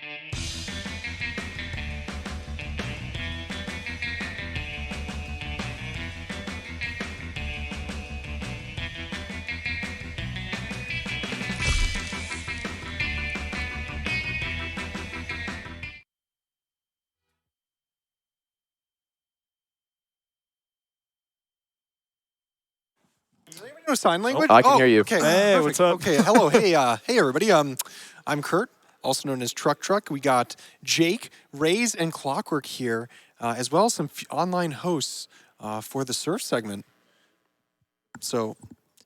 No sign language? I can hear you. Okay. Hey, Perfect. what's up? Okay, hello. Hey, hey everybody. I'm Kurt, also known as Truck. We got Jake, Raze, and Clockwork here, as well as some online hosts for the surf segment. So,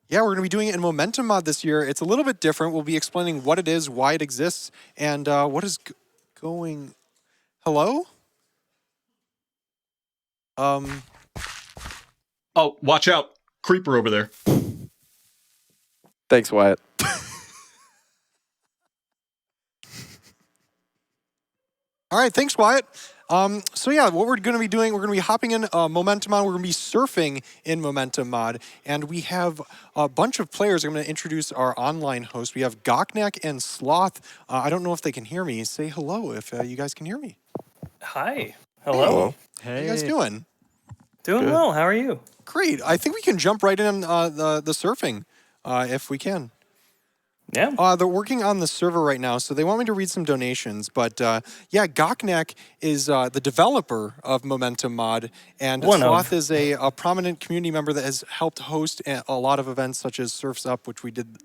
yeah, we're going to be doing it in Momentum Mod this year. It's a little bit different. We'll be explaining what it is, why it exists, and what is going. Hello? Oh, watch out. Creeper over there. Thanks, Wyatt. All right, thanks, Wyatt. So yeah, what we're going to be doing, we're going to be hopping in Momentum Mod. We're going to be surfing in Momentum Mod, and we have a bunch of players. I'm going to introduce our online hosts. We have Goknak and Sloth. I don't know if they can hear me. Say hello if you guys can hear me. Hi. Hello. How you guys doing? Doing Good. well. How are you? Great. I think we can jump right in the surfing if we can. Yeah. They're working on the server right now, so they want me to read some donations. But yeah, Goknak is the developer of Momentum Mod, and Sloth is a prominent community member that has helped host a lot of events such as Surf's Up, which we did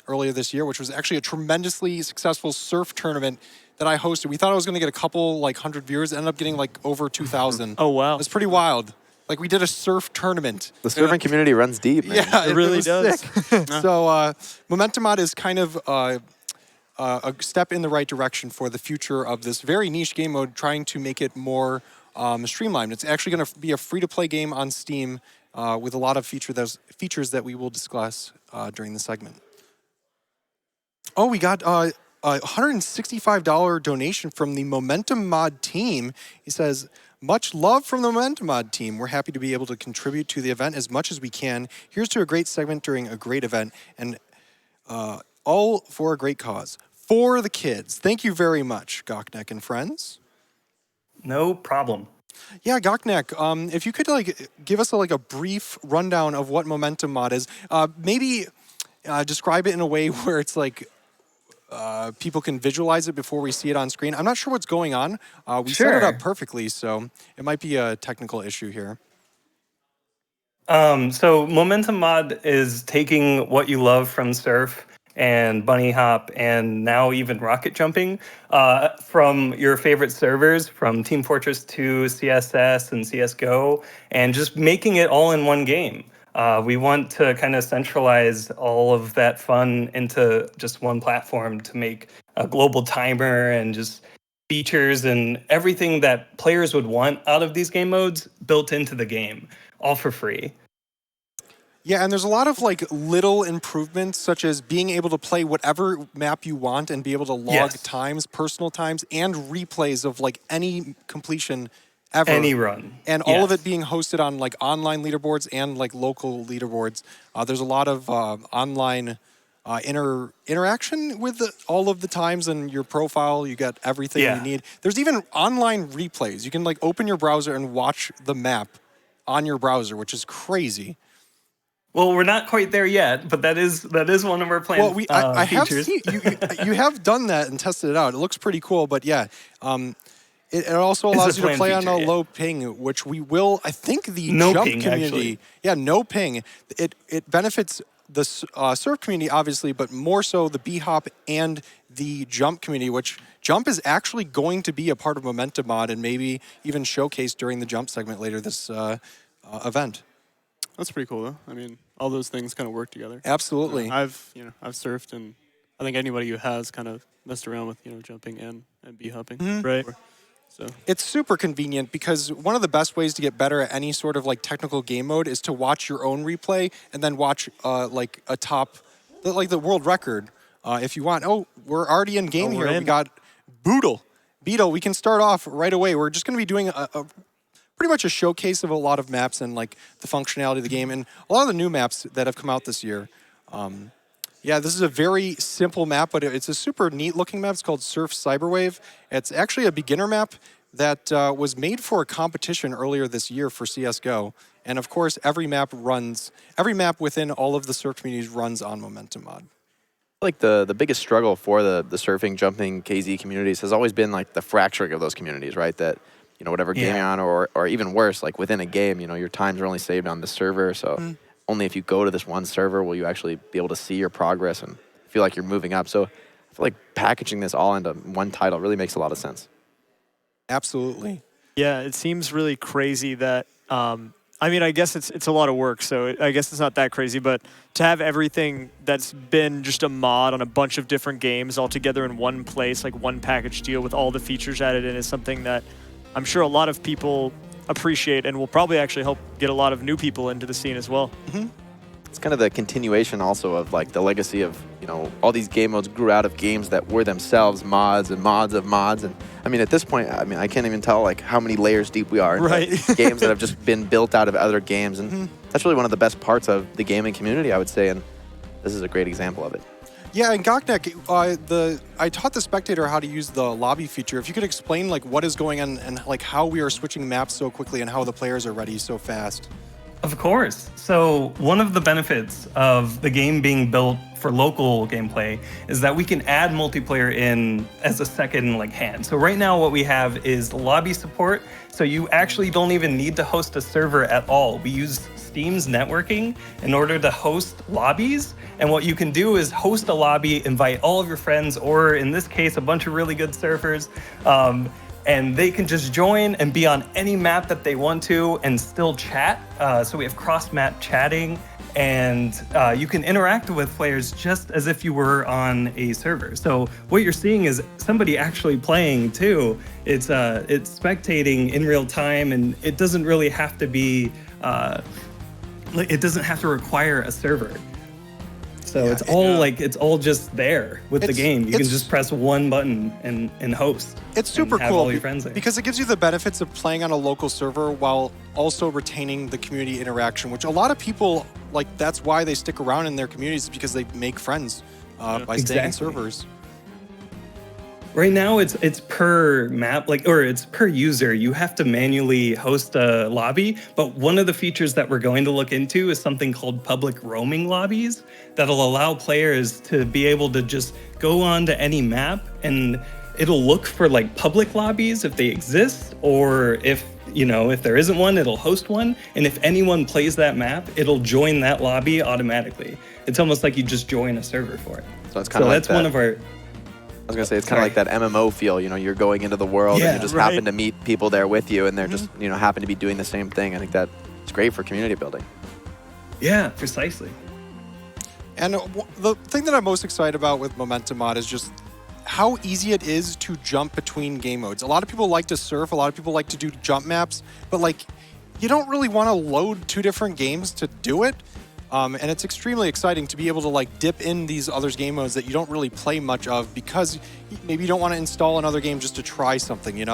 earlier this year, which was actually a tremendously successful surf tournament that I hosted. We thought I was going to get a couple, like 100 viewers. It ended up getting like over 2,000. Oh, wow. It was pretty wild. Like, we did a surf tournament. The surfing community runs deep, man. Yeah, It really was does. sick. So Momentum Mod is kind of a step in the right direction for the future of this very niche game mode, trying to make it more streamlined. It's actually going to be a free-to-play game on Steam with a lot of features that we will discuss during the segment. Oh, we got a $165 donation from the Momentum Mod team. He says, much love from the Momentum Mod team. We're happy to be able to contribute to the event as much as we can. Here's to a great segment during a great event, and all for a great cause. For the kids. Thank you very much, Goknak and friends. No problem. Yeah, Goknak, if you could like give us a brief rundown of what Momentum Mod is, maybe describe it in a way where it's like people can visualize it before we see it on screen. I'm not sure what's going on. We set it up perfectly, so it might be a technical issue here. So Momentum Mod is taking what you love from surf and bunny hop and now even rocket jumping from your favorite servers, from Team Fortress 2, CSS, and CSGO, and just making it all in one game. We want to kind of centralize all of that fun into just one platform to make a global timer and just features and everything that players would want out of these game modes built into the game, all for free. Yeah, and there's a lot of like little improvements, such as being able to play whatever map you want and be able to log times, personal times, and replays of like any completion ever. Any run. And all of it being hosted on like online leaderboards and like local leaderboards. There's a lot of online interaction with all of the times and your profile. You got everything you need. There's even online replays. You can like open your browser and watch the map on your browser, which is crazy. Well, we're not quite there yet, but that is one of our plans. Well, I have features. seen you have done that and tested it out. It looks pretty cool, but yeah, it also allows you to play on a low ping, which we will. I think the jump community, actually. yeah, no ping. It benefits the surf community obviously, but more so the B-hop and the jump community. Which jump is actually going to be a part of Momentum Mod and maybe even showcased during the jump segment later this event. That's pretty cool, though. I mean, all those things kind of work together. Absolutely. I've surfed, and I think anybody who has kind of messed around with jumping and b-hopping, right? So it's super convenient because one of the best ways to get better at any sort of like technical game mode is to watch your own replay and then watch like a the world record if you want. Oh, we're already in game here. We got Beetle. We can start off right away. We're just going to be doing a pretty much a showcase of a lot of maps and like the functionality of the game and a lot of the new maps that have come out this year. Yeah, this is a very simple map, but it's a super neat looking map. It's called Surf Cyberwave. It's actually a beginner map that was made for a competition earlier this year for CSGO. And of course, every map within all of the surf communities runs on Momentum Mod. Like the biggest struggle for the surfing, jumping, KZ communities has always been like the fracturing of those communities, right? That, you know, whatever game you're on, or even worse, like within a game, you know, your times are only saved on the server. So only if you go to this one server will you actually be able to see your progress and feel like you're moving up. So I feel like packaging this all into one title really makes a lot of sense. Absolutely. Yeah, it seems really crazy that. I mean, I guess it's a lot of work, so I guess it's not that crazy. But to have everything that's been just a mod on a bunch of different games all together in one place, like one package deal with all the features added in, is something that I'm sure a lot of people appreciate and will probably actually help get a lot of new people into the scene as well. It's kind of the continuation also of like the legacy of, you know, all these game modes grew out of games that were themselves mods and mods of mods. And I mean, at this point, I mean, I can't even tell like how many layers deep we are in games that have just been built out of other games. And that's really one of the best parts of the gaming community, I would say. And this is a great example of it. Yeah, and Goknek, I taught the spectator how to use the lobby feature. If you could explain like what is going on and like how we are switching maps so quickly and how the players are ready so fast. Of course. So one of the benefits of the game being built for local gameplay is that we can add multiplayer in as a second like hand. So right now what we have is lobby support. So you actually don't even need to host a server at all. We use Steam's networking in order to host lobbies. And what you can do is host a lobby, invite all of your friends, or in this case, a bunch of really good surfers. And they can just join and be on any map that they want to and still chat. So we have cross-map chatting, and you can interact with players just as if you were on a server. So what you're seeing is somebody actually playing too. It's spectating in real time, and it doesn't really have to be, it doesn't have to require a server. So Yeah, it's all just there with the game. You can just press one button and host. It's super and have cool all your friends there. because it gives you the benefits of playing on a local server while also retaining the community interaction, which a lot of people like. That's why they stick around in their communities, because they make friends by staying in servers. Right now, it's per map, or it's per user. You have to manually host a lobby, but one of the features that we're going to look into is something called public roaming lobbies that'll allow players to be able to just go on to any map, and it'll look for like public lobbies if they exist, or if there isn't one, it'll host one. And if anyone plays that map, it'll join that lobby automatically. It's almost like you just join a server for it. So it's kind of like that's one of our. I was gonna say it's kind of like that MMO feel. You know, you're going into the world and you just happen to meet people there with you, and they're just happen to be doing the same thing. I think that it's great for community building. Yeah, precisely. And the thing that I'm most excited about with Momentum Mod is just how easy it is to jump between game modes. A lot of people like to surf, a lot of people like to do jump maps, but like you don't really want to load two different games to do it. And it's extremely exciting to be able to like dip in these other game modes that you don't really play much of, because maybe you don't want to install another game just to try something, you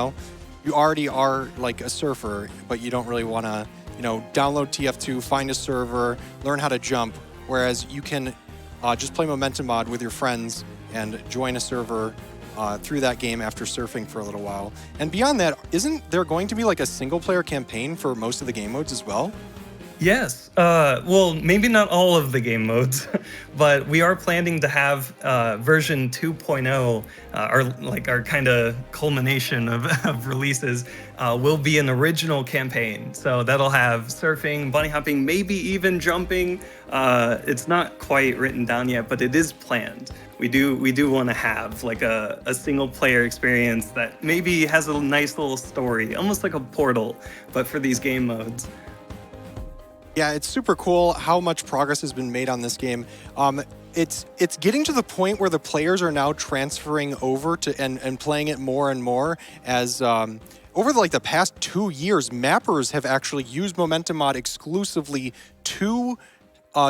already are like a surfer, but you don't really want to, download TF2, find a server, learn how to jump. Whereas you can just play Momentum Mod with your friends and join a server through that game after surfing for a little while. And beyond that, isn't there going to be like a single player campaign for most of the game modes as well? Yes. Well, maybe not all of the game modes, but we are planning to have version 2.0, our kind of culmination of releases, will be an original campaign. So that'll have surfing, bunny hopping, maybe even jumping. It's not quite written down yet, but it is planned. We do want to have like a single player experience that maybe has a nice little story, almost like a Portal, but for these game modes. Yeah, it's super cool how much progress has been made on this game. It's getting to the point where the players are now transferring over to and playing it more and more as over the past 2 years, mappers have actually used Momentum Mod exclusively to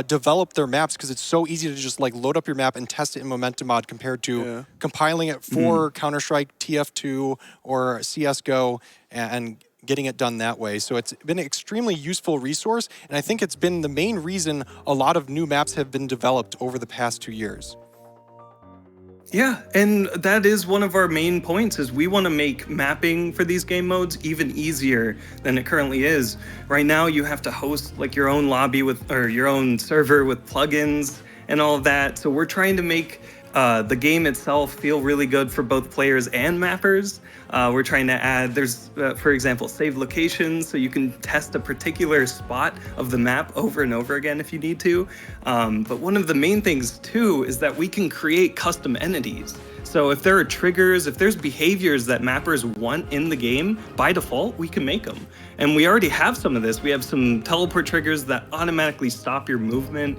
develop their maps, because it's so easy to just like load up your map and test it in Momentum Mod compared to compiling it for Counter-Strike, TF2, or CSGO and getting it done that way. So it's been an extremely useful resource, and I think it's been the main reason a lot of new maps have been developed over the past 2 years. Yeah, and that is one of our main points is we want to make mapping for these game modes even easier than it currently is. Right now you have to host like your own lobby or your own server with plugins and all of that. So we're trying to make the game itself feel really good for both players and mappers. We're trying to add, there's, for example, save locations, so you can test a particular spot of the map over and over again if you need to. But one of the main things too is that we can create custom entities. So if there are triggers, if there's behaviors that mappers want in the game, by default, we can make them. And we already have some of this. We have some teleport triggers that automatically stop your movement.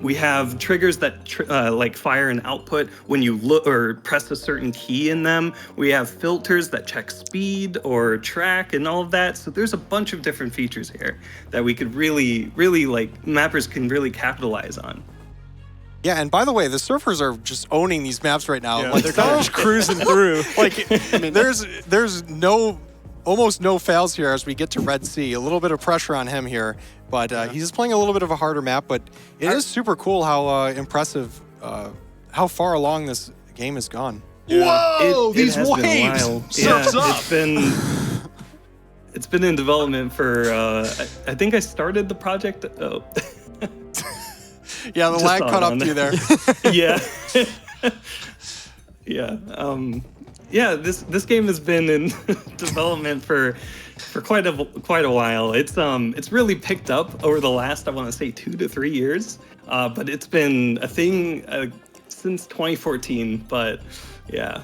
We have triggers that like fire an output when you look or press a certain key in them. We have filters that check speed or track and all of that. So there's a bunch of different features here that we could really like mappers can really capitalize on. Yeah, and by the way, the surfers are just owning these maps right now. Yeah, Like, they're kind of just cruising through. like, I mean, there's almost no fails here as we get to Red Sea. A little bit of pressure on him here, but he's playing a little bit of a harder map. But it is super cool how impressive, how far along this game has gone. Whoa! These has been waves! wild. Surf's Yeah, up! It's been in development for, I think I started the project. Oh. Yeah, the Just lag saw caught it up on to you there. Yeah. Yeah. Yeah, this game has been in development for quite a while. It's really picked up over the last, I want to say, 2 to 3 years. But it's been a thing since 2014. But yeah.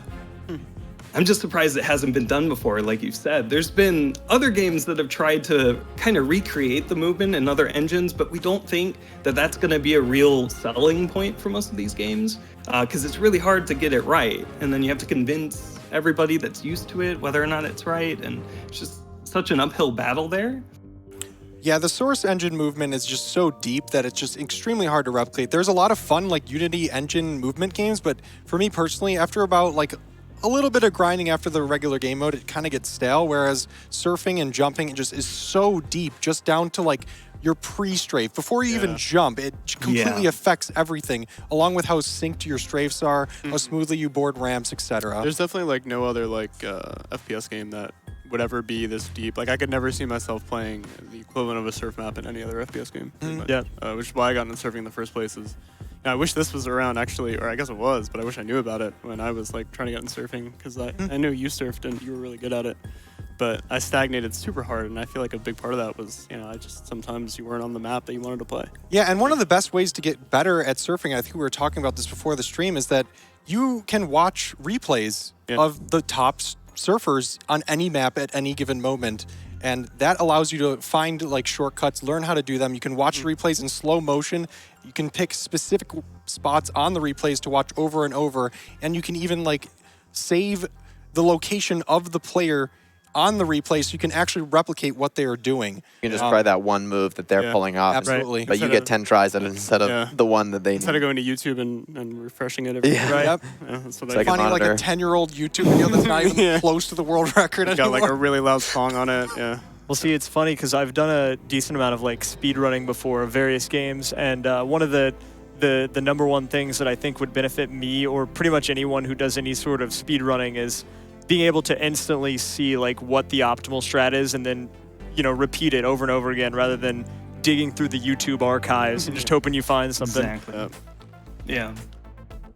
I'm just surprised it hasn't been done before, like you said. There's been other games that have tried to kind of recreate the movement in other engines, but we don't think that that's going to be a real selling point for most of these games, because it's really hard to get it right. And then you have to convince everybody that's used to it whether or not it's right, and it's just such an uphill battle there. Yeah, the source engine movement is just so deep that it's just extremely hard to replicate. There's a lot of fun, like, Unity engine movement games, but for me personally, after about, like, a little bit of grinding after the regular game mode, it kind of gets stale, whereas surfing and jumping, it just is so deep, just down to like your pre-strafe. Before you even jump, it completely affects everything, along with how synced your strafes are, how smoothly you board ramps, etc. There's definitely like no other like FPS game that would ever be this deep. Like I could never see myself playing the equivalent of a surf map in any other FPS game. Yeah. Which is why I got into surfing in the first place. Is I wish this was around actually, or I guess it was, but I wish I knew about it when I was like trying to get into surfing, because I knew you surfed and you were really good at it. But I stagnated super hard, and I feel like a big part of that was, I just sometimes you weren't on the map that you wanted to play. Yeah, and one of the best ways to get better at surfing, I think we were talking about this before the stream, is that you can watch replays of the top surfers on any map at any given moment. And that allows you to find like shortcuts, learn how to do them. You can watch replays in slow motion. You can pick specific spots on the replays to watch over and over. And you can even like save the location of the player on the replay so you can actually replicate what they are doing. You can just try that one move that they're pulling off. Absolutely. But you get 10 tries at it instead of the one that they Instead need. of going to YouTube and refreshing it every Yeah. right? Yep. Yeah, that's what It's I like do. a Finding like a monitor. 10-year-old YouTube video that's not even close to the world record Got anymore. like a really loud song on it. Yeah. Well, see, it's funny because I've done a decent amount of like speed running before of various games, and one of the number one things that I think would benefit me or pretty much anyone who does any sort of speed running is being able to instantly see like what the optimal strat is, and then repeat it over and over again rather than digging through the YouTube archives and just hoping you find something. Exactly. Yeah.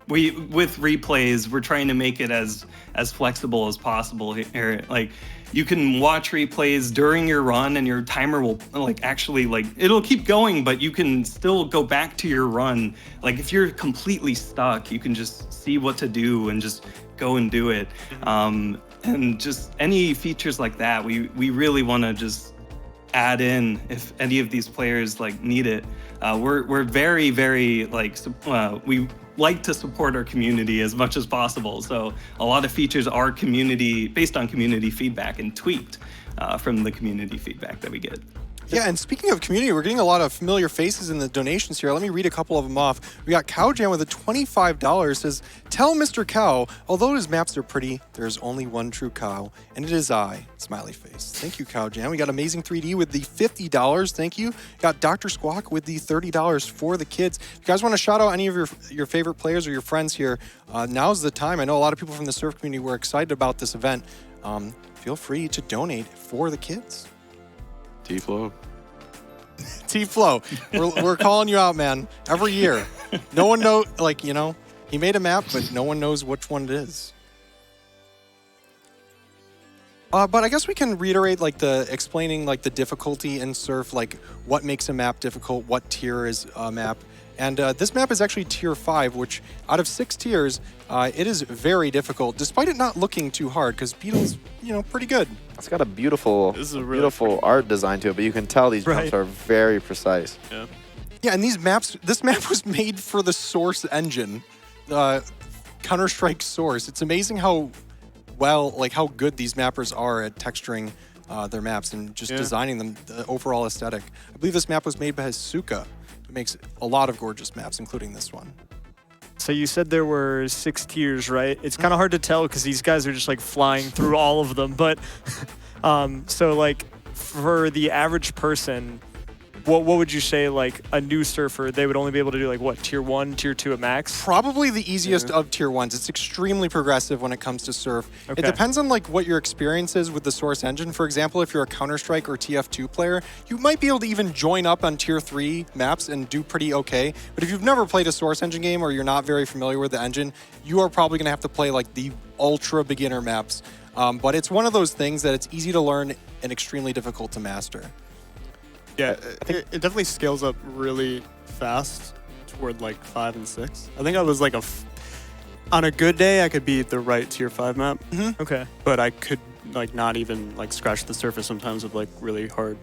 With replays, we're trying to make it as flexible as possible here. Like, you can watch replays during your run, and your timer will it'll keep going, but you can still go back to your run. Like, if you're completely stuck, you can just see what to do and just go and do it. And just any features like that, we really want to just add in if any of these players like need it. We're very, very we like to support our community as much as possible. So a lot of features are based on community feedback and tweaked from the community feedback that we get. Yeah, and speaking of community, we're getting a lot of familiar faces in the donations here. Let me read a couple of them off. We got Cowjam with a $25 says, "Tell Mr. Cow, although his maps are pretty, there is only one true cow, and it is I." Smiley face. Thank you, Cowjam. We got Amazing 3D with the $50. Thank you. Got Dr. Squawk with the $30 for the kids. If you guys want to shout out any of your favorite players or your friends here, now's the time. I know a lot of people from the surf community were excited about this event. Feel free to donate for the kids. T-Flow. T-Flow, we're calling you out, man. Every year, no one knows. Like, you know, he made a map, but no one knows which one it is. But I guess we can reiterate like explaining like the difficulty in surf, like what makes a map difficult, what tier is a map. And this map is actually tier 5, which out of 6 tiers, it is very difficult, despite it not looking too hard, because Beetle's, you know, pretty good. It's got a beautiful, This is a really beautiful art design to it, but you can tell these jumps are very precise. Yeah. Yeah, and this map was made for the Source engine, Counter-Strike Source. It's amazing how how good these mappers are at texturing their maps and just designing them, the overall aesthetic. I believe this map was made by Suka, who makes a lot of gorgeous maps, including this one. So you said there were 6 tiers, right? It's kind of hard to tell because these guys are just like flying through all of them. But so like for the average person, what would you say, like a new surfer, they would only be able to do like what, tier 1, tier 2 at max? Probably the easiest of tier 1s. It's extremely progressive when it comes to surf. Okay. It depends on like what your experience is with the Source engine. For example, if you're a Counter-Strike or TF2 player, you might be able to even join up on tier 3 maps and do pretty okay. But if you've never played a Source engine game or you're not very familiar with the engine, you are probably going to have to play like the ultra beginner maps. But it's one of those things that it's easy to learn and extremely difficult to master. Yeah, it definitely scales up really fast toward like 5 and 6. I think I was like on a good day, I could be the right tier 5 map. Okay. But I could like not even like scratch the surface sometimes with like really hard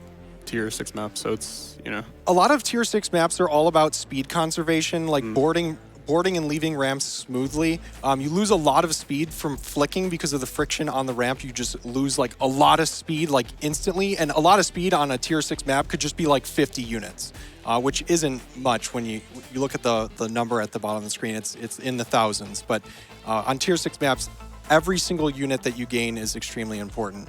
tier 6 maps. So it's, you know. A lot of tier 6 maps are all about speed conservation, like boarding and leaving ramps smoothly. You lose a lot of speed from flicking because of the friction on the ramp. You just lose like a lot of speed like instantly, and a lot of speed on a tier 6 map could just be like 50 units, which isn't much when you look at the number at the bottom of the screen. It's in the thousands, but on tier 6 maps, every single unit that you gain is extremely important.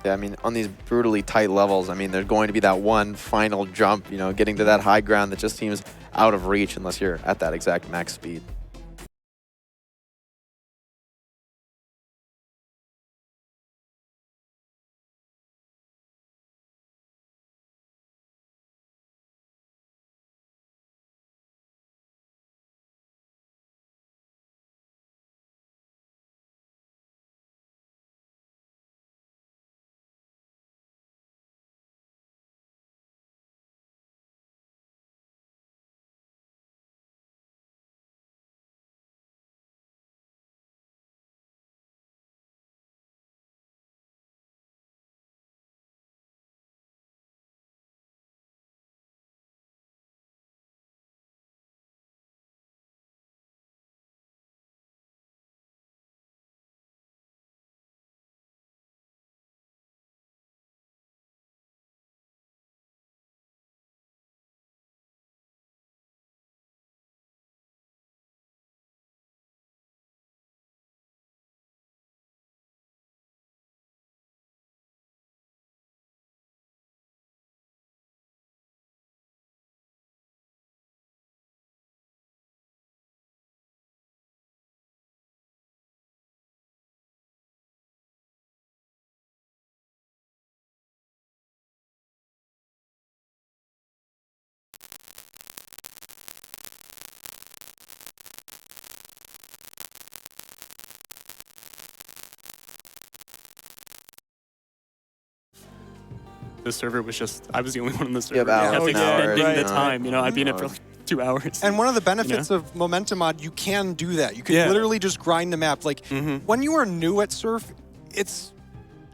Yeah, I mean, on these brutally tight levels, I mean, there's going to be that one final jump, you know, getting to that high ground that just seems out of reach unless you're at that exact max speed. The server was just, I was the only one on the server. Yeah, about kept an hour, extending the right. time, you know, I'd be in it for like 2 hours. And one of the benefits of Momentum Mod, you can do that. You can Yeah. literally just grind the map. Like when you are new at surf, it's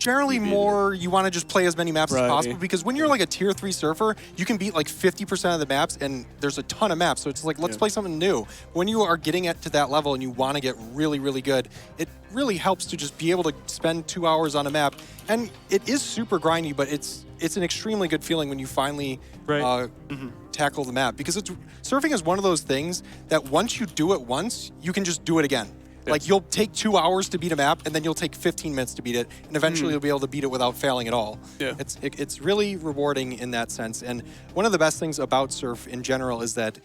generally more you want to just play as many maps as Right. possible, because when you're like a tier 3 surfer, you can beat like 50% of the maps, and there's a ton of maps. So it's like, let's play something new. When you are getting it to that level and you want to get really, really good, it really helps to just be able to spend 2 hours on a map. And it is super grindy, but it's an extremely good feeling when you finally tackle the map, because surfing is one of those things that once you do it once, you can just do it again. Like, you'll take 2 hours to beat a map, and then you'll take 15 minutes to beat it, and eventually you'll be able to beat it without failing at all. Yeah. It's really rewarding in that sense. And one of the best things about surf in general is that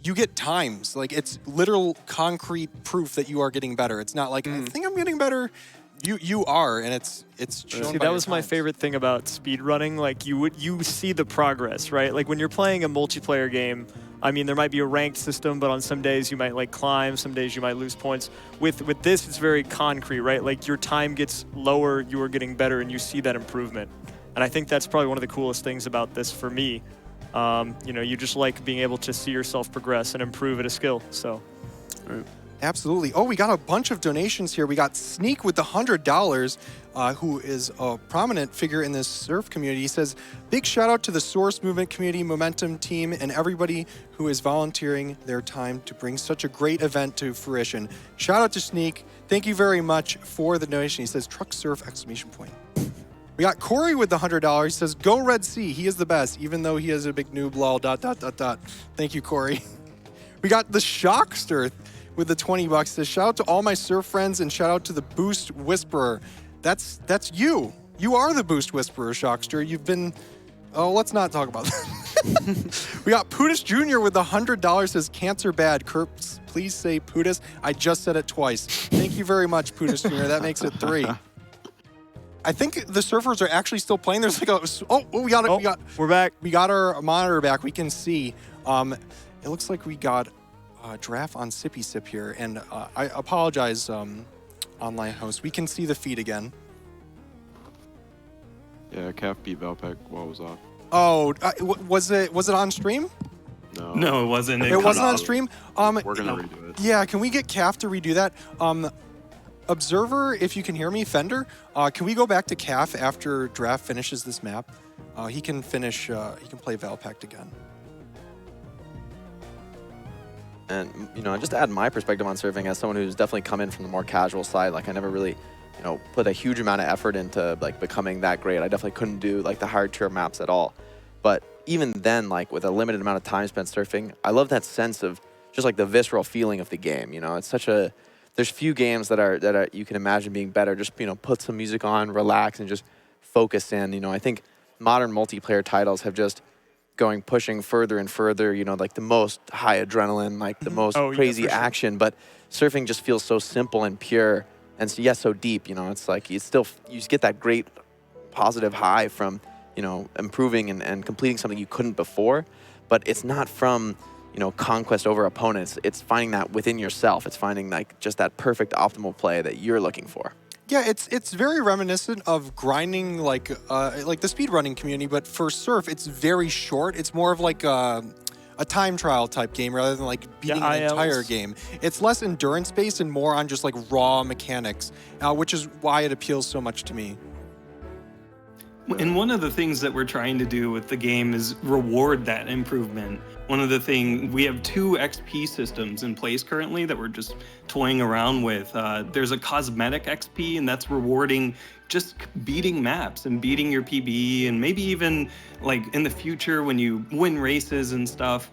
you get times. Like, it's literal concrete proof that you are getting better. It's not like, I think I'm getting better. You are, and it's shown. See, by that your was my times. favorite thing about speedrunning. Like, you see the progress, right? Like, when you're playing a multiplayer game, I mean, there might be a ranked system, but on some days you might like climb, some days you might lose points. With this, it's very concrete, right? Like, your time gets lower, you are getting better, and you see that improvement. And I think that's probably one of the coolest things about this for me. You just like being able to see yourself progress and improve at a skill. So. Absolutely. Oh, we got a bunch of donations here. We got Sneak with the $100, who is a prominent figure in this surf community. He says, big shout out to the Source Movement Community Momentum team and everybody who is volunteering their time to bring such a great event to fruition. Shout out to Sneak. Thank you very much for the donation. He says, truck surf, ! We got Corey with the $100. He says, go Red Sea. He is the best, even though he is a big noob, lol, ... Thank you, Corey. We got the Shockster with the $20. Says, shout out to all my surf friends and shout out to the Boost Whisperer. That's you. You are the Boost Whisperer, Shockster. You've been... Oh, let's not talk about that. We got Putis Jr. with the $100. Says, cancer bad. Kurtz, please say Putis. I just said it twice. Thank you very much, Putis Jr. That makes it 3. I think the surfers are actually still playing. There's like We're back. We got our monitor back. We can see. It looks like we got a draft on Sippy Sip here, and I apologize, online host. We can see the feed again. Yeah, Calf beat Valpec while it was off. Oh, was it on stream? No. No, it wasn't. It cut wasn't on off. stream. We're gonna redo it. Yeah, can we get Calf to redo that? Observer, if you can hear me, Fender, can we go back to Calf after Draft finishes this map? He can finish. He can play Valpact again. And, just to add my perspective on surfing as someone who's definitely come in from the more casual side, like I never really, put a huge amount of effort into like becoming that great. I definitely couldn't do like the hard tier maps at all. But even then, like with a limited amount of time spent surfing, I love that sense of just like the visceral feeling of the game. It's such a, there's few games that are you can imagine being better. Just, put some music on, relax, and just focus in. I think modern multiplayer titles have just pushing further and further, like the most high adrenaline, like the most crazy action, but surfing just feels so simple and pure and so deep, it's like you just get that great positive high from, improving and completing something you couldn't before, but it's not from, conquest over opponents. It's finding that within yourself. It's finding like just that perfect optimal play that you're looking for. Yeah, it's very reminiscent of grinding like the speedrunning community, but for surf, it's very short. It's more of like a time trial type game rather than like beating an entire game. It's less endurance based and more on just like raw mechanics, which is why it appeals so much to me. And one of the things that we're trying to do with the game is reward that improvement. One of the things, we have 2 XP systems in place currently that we're just toying around with. There's a cosmetic XP, and that's rewarding just beating maps and beating your PB, and maybe even like in the future when you win races and stuff,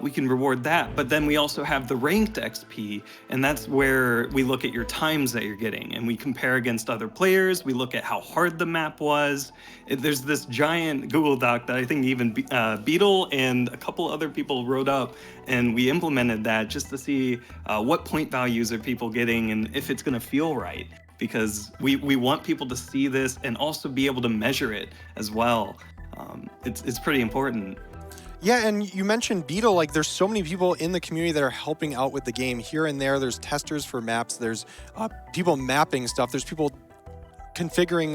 we can reward that. But then we also have the ranked XP, and that's where we look at your times that you're getting, and we compare against other players. We look at how hard the map was. There's this giant Google Doc that I think even Beetle and a couple other people wrote up, and we implemented that just to see what point values are people getting and if it's going to feel right. Because we want people to see this and also be able to measure it as well. It's pretty important. Yeah, and you mentioned Beetle, like there's so many people in the community that are helping out with the game here and there. There's testers for maps, there's people mapping stuff, there's people configuring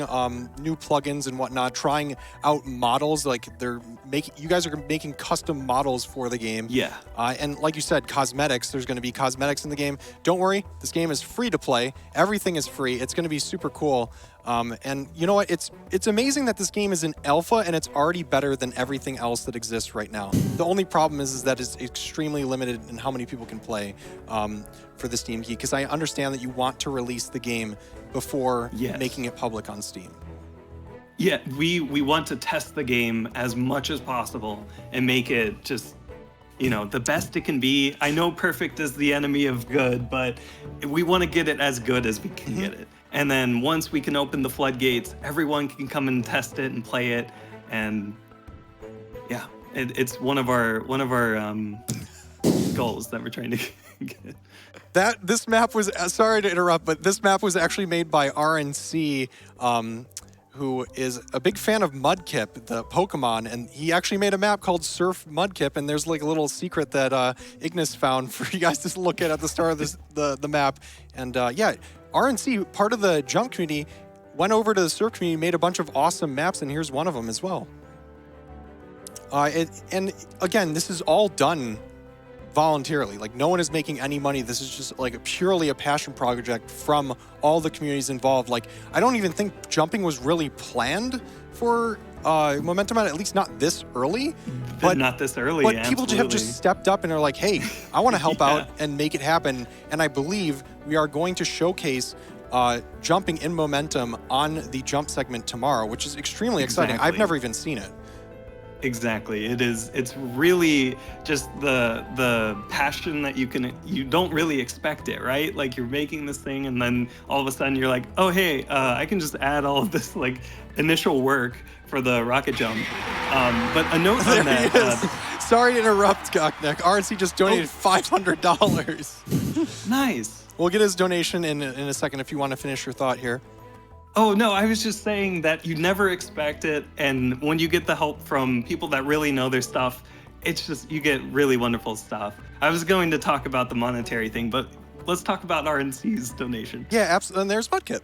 new plugins and whatnot, trying out models. Like you guys are making custom models for the game. Yeah. And like you said, cosmetics. There's going to be cosmetics in the game. Don't worry, this game is free to play. Everything is free. It's going to be super cool. And you know what? It's amazing that this game is in alpha and it's already better than everything else that exists right now. The only problem is that it's extremely limited in how many people can play for the Steam key, because I understand that you want to release the game before making it public on Steam. Yeah, we want to test the game as much as possible and make it just, the best it can be. I know perfect is the enemy of good, but we want to get it as good as we can get it. And then once we can open the floodgates, everyone can come and test it and play it. And yeah, it's one of our goals that we're trying to get. This map was, sorry to interrupt, but this map was actually made by RNC, who is a big fan of Mudkip, the Pokemon, and he actually made a map called Surf Mudkip, and there's like a little secret that Ignis found for you guys to look at the start of the map. And yeah, RNC, part of the Jump community, went over to the Surf community, made a bunch of awesome maps, and here's one of them as well. And again, this is all done voluntarily. Like, no one is making any money. This is just like purely a passion project from all the communities involved. Like, I don't even think jumping was really planned for Momentum, at least not this early. But not this early. But people have just stepped up and are like, hey, I want to help out and make it happen. And I believe we are going to showcase jumping in Momentum on the jump segment tomorrow, which is extremely exciting. I've never even seen it. Exactly. It's really just the passion that you don't really expect it, right? Like, you're making this thing and then all of a sudden you're like, oh, hey, I can just add all of this like initial work for the rocket jump. But a note on that. Sorry to interrupt, Goknek. RNC just donated $500. Nice. We'll get his donation in a second if you want to finish your thought here. Oh, no, I was just saying that you never expect it. And when you get the help from people that really know their stuff, it's just, you get really wonderful stuff. I was going to talk about the monetary thing, but let's talk about RNC's donation. Yeah, absolutely. And there's Mudkip.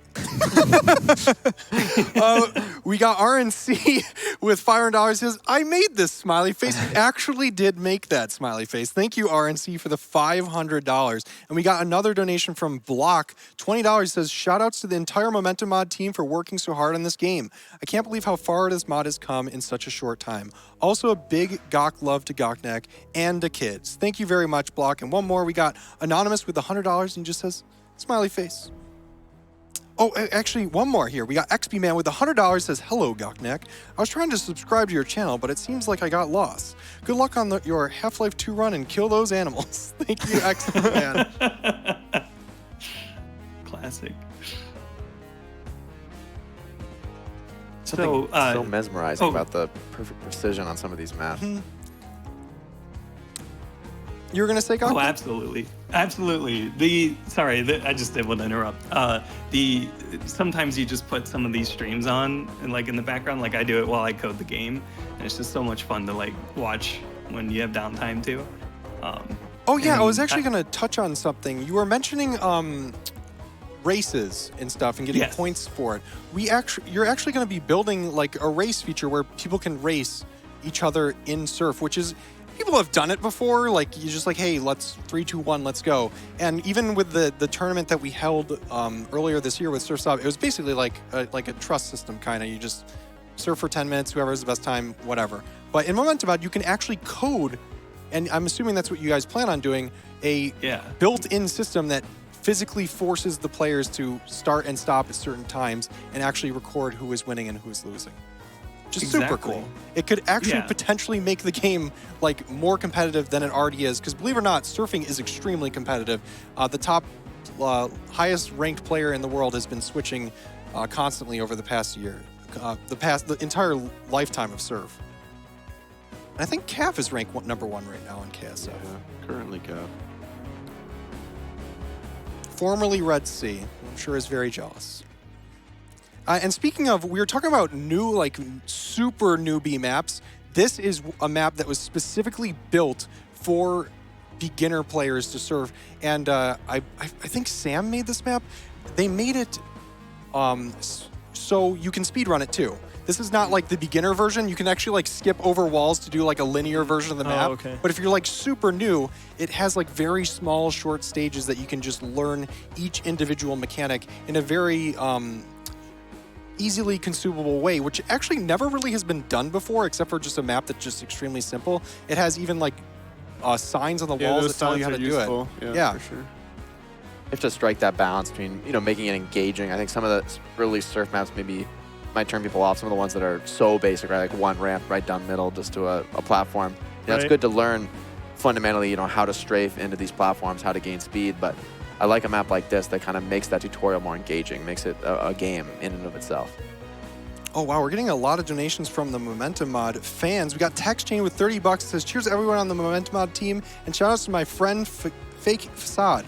We got RNC with $500. He says, I made this smiley face. You actually did make that smiley face. Thank you, RNC, for the $500. And we got another donation from Block, $20. Says, shout outs to the entire Momentum Mod team for working so hard on this game. I can't believe how far this mod has come in such a short time. Also, a big Gok love to Goknek and the kids. Thank you very much, Block. And one more, we got Anonymous with $100 and he just says, smiley face. Oh, actually, one more here. We got XP Man with $100, says, hello, Goknek. I was trying to subscribe to your channel, but it seems like I got lost. Good luck on your Half-Life 2 run and kill those animals. Thank you, XP Man. Classic. Something so mesmerizing about the perfect precision on some of these maps. You were going to say, Goknek? Oh, absolutely. Absolutely. I just did want to interrupt. Sometimes you just put some of these streams on and like in the background, like I do it while I code the game. And it's just so much fun to like watch when you have downtime too. Oh yeah, I was actually going to touch on something. You were mentioning races and stuff and getting points for it. You're actually going to be building like a race feature where people can race each other in Surf, which is, people have done it before. Like, you just like, hey, let's 3, 2, 1, let's go. And even with the tournament that we held earlier this year with Surf Stop, it was basically like a trust system kind of. You just surf for 10 minutes, whoever has the best time, whatever. But in Momentum Mod, you can actually code, and I'm assuming that's what you guys plan on doing, a built-in system that physically forces the players to start and stop at certain times and actually record who is winning and who is losing. Just super cool. It could actually potentially make the game like more competitive than it already is, because believe it or not, surfing is extremely competitive. The top highest ranked player in the world has been switching constantly over the past year, the entire lifetime of surf. And I think Calf is ranked #1 right now in KSF. Yeah, currently Calf. Formerly Red Sea, I'm sure is very jealous. And speaking of, we were talking about new, like super newbie maps. This is a map that was specifically built for beginner players to surf. And I think Sam made this map. They made it so you can speed run it too. This is not like the beginner version. You can actually like skip over walls to do like a linear version of the map. Okay. But if you're like super new, it has like very small, short stages that you can just learn each individual mechanic in a very easily consumable way, which actually never really has been done before, except for just a map that's just extremely simple. It has even like signs on the walls that tell you how to do it. Yeah, for sure. You have to strike that balance between, making it engaging. I think some of the early surf maps maybe might turn people off. Some of the ones that are so basic, right? Like one ramp right down middle just to a platform. It's good to learn fundamentally, how to strafe into these platforms, how to gain speed. But I like a map like this that kind of makes that tutorial more engaging, makes it a game in and of itself. Oh, wow. We're getting a lot of donations from the Momentum Mod fans. We got Text Chain with $30. It says, cheers everyone on the Momentum Mod team. And shout outs to my friend Fake Facade.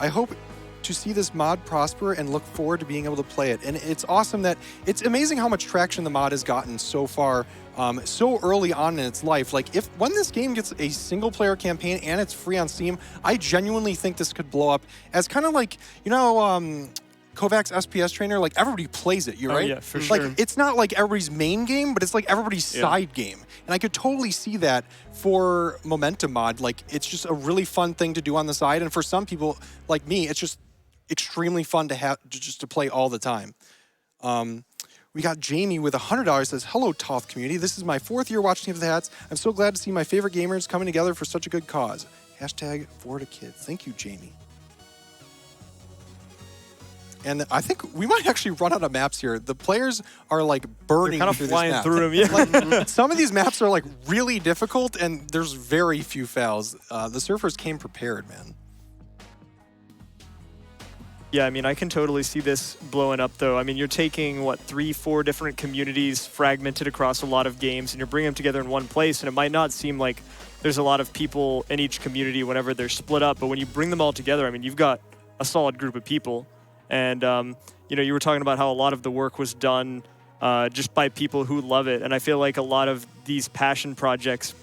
I hope to see this mod prosper and look forward to being able to play it. And it's awesome that it's amazing how much traction the mod has gotten so far, so early on in its life. Like when this game gets a single player campaign and it's free on Steam, I genuinely think this could blow up as kind of like, Kovacs SPS Trainer, like everybody plays it, right? Yeah, for like, sure. it's not like everybody's main game, but it's like everybody's side game. And I could totally see that for Momentum Mod. Like, it's just a really fun thing to do on the side. And for some people like me, it's just extremely fun to have just to play all the time. We got Jamie with $100 says, hello, TotH community. This is my 4th year watching Team of the Hats. I'm so glad to see my favorite gamers coming together for such a good cause. Hashtag Florida Kids. Thank you, Jamie. And I think we might actually run out of maps here. The players are like burning kind of through flying this map. through them, yeah. Like, some of these maps are like really difficult, and there's very few fails. The surfers came prepared, man. Yeah, I mean, I can totally see this blowing up, though. I mean, you're taking, 3-4 different communities fragmented across a lot of games, and you're bringing them together in one place, and it might not seem like there's a lot of people in each community whenever they're split up, but when you bring them all together, I mean, you've got a solid group of people. And, you were talking about how a lot of the work was done just by people who love it. And I feel like a lot of these passion projects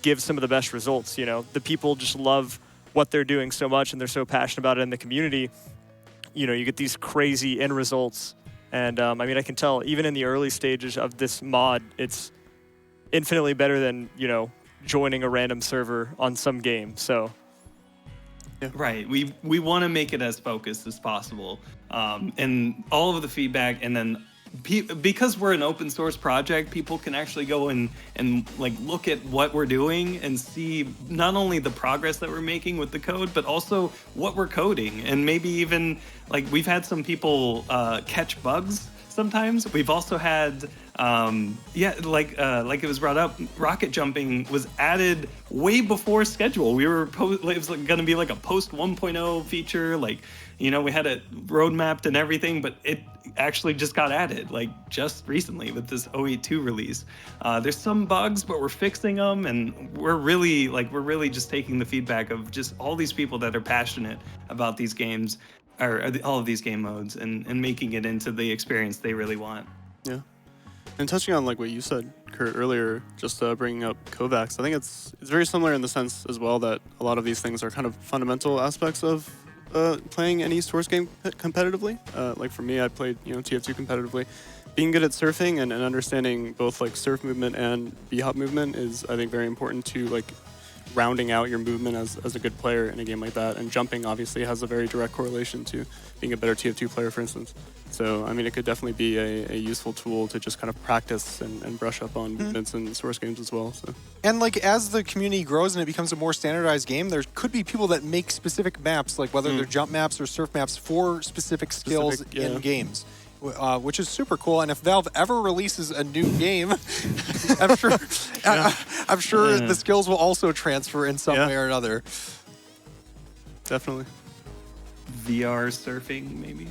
give some of the best results. The people just love what they're doing so much and they're so passionate about it in the community. You get these crazy end results. And, I can tell even in the early stages of this mod, it's infinitely better than, joining a random server on some game. So... Right. We want to make it as focused as possible. And all of the feedback, and then because we're an open source project, people can actually go and like look at what we're doing and see not only the progress that we're making with the code, but also what we're coding. And maybe even like we've had some people catch bugs sometimes. We've also had like it was brought up, rocket jumping was added way before schedule. It was going to be like a post 1.0 feature, like we had it roadmapped and everything, but it actually just got added like just recently with this 0.82 release. There's some bugs, but we're fixing them, and we're really just taking the feedback of just all these people that are passionate about these games, or all of these game modes, and making it into the experience they really want. Yeah. And touching on like what you said, Kurt, earlier, just bringing up Kovacs, I think it's very similar in the sense as well that a lot of these things are kind of fundamental aspects of playing any source game competitively. Like for me, I played TF2 competitively. Being good at surfing and understanding both like surf movement and B-hop movement is, I think, very important to like rounding out your movement as a good player in a game like that. And jumping obviously has a very direct correlation to being a better TF2 player, for instance. So, I mean, it could definitely be a useful tool to just kind of practice and brush up on movements in source games as well. So. And like as the community grows and it becomes a more standardized game, there could be people that make specific maps, like whether they're jump maps or surf maps for specific skills in games. Which is super cool, and if Valve ever releases a new game, I'm sure the skills will also transfer in some way or another. Definitely. VR surfing, maybe.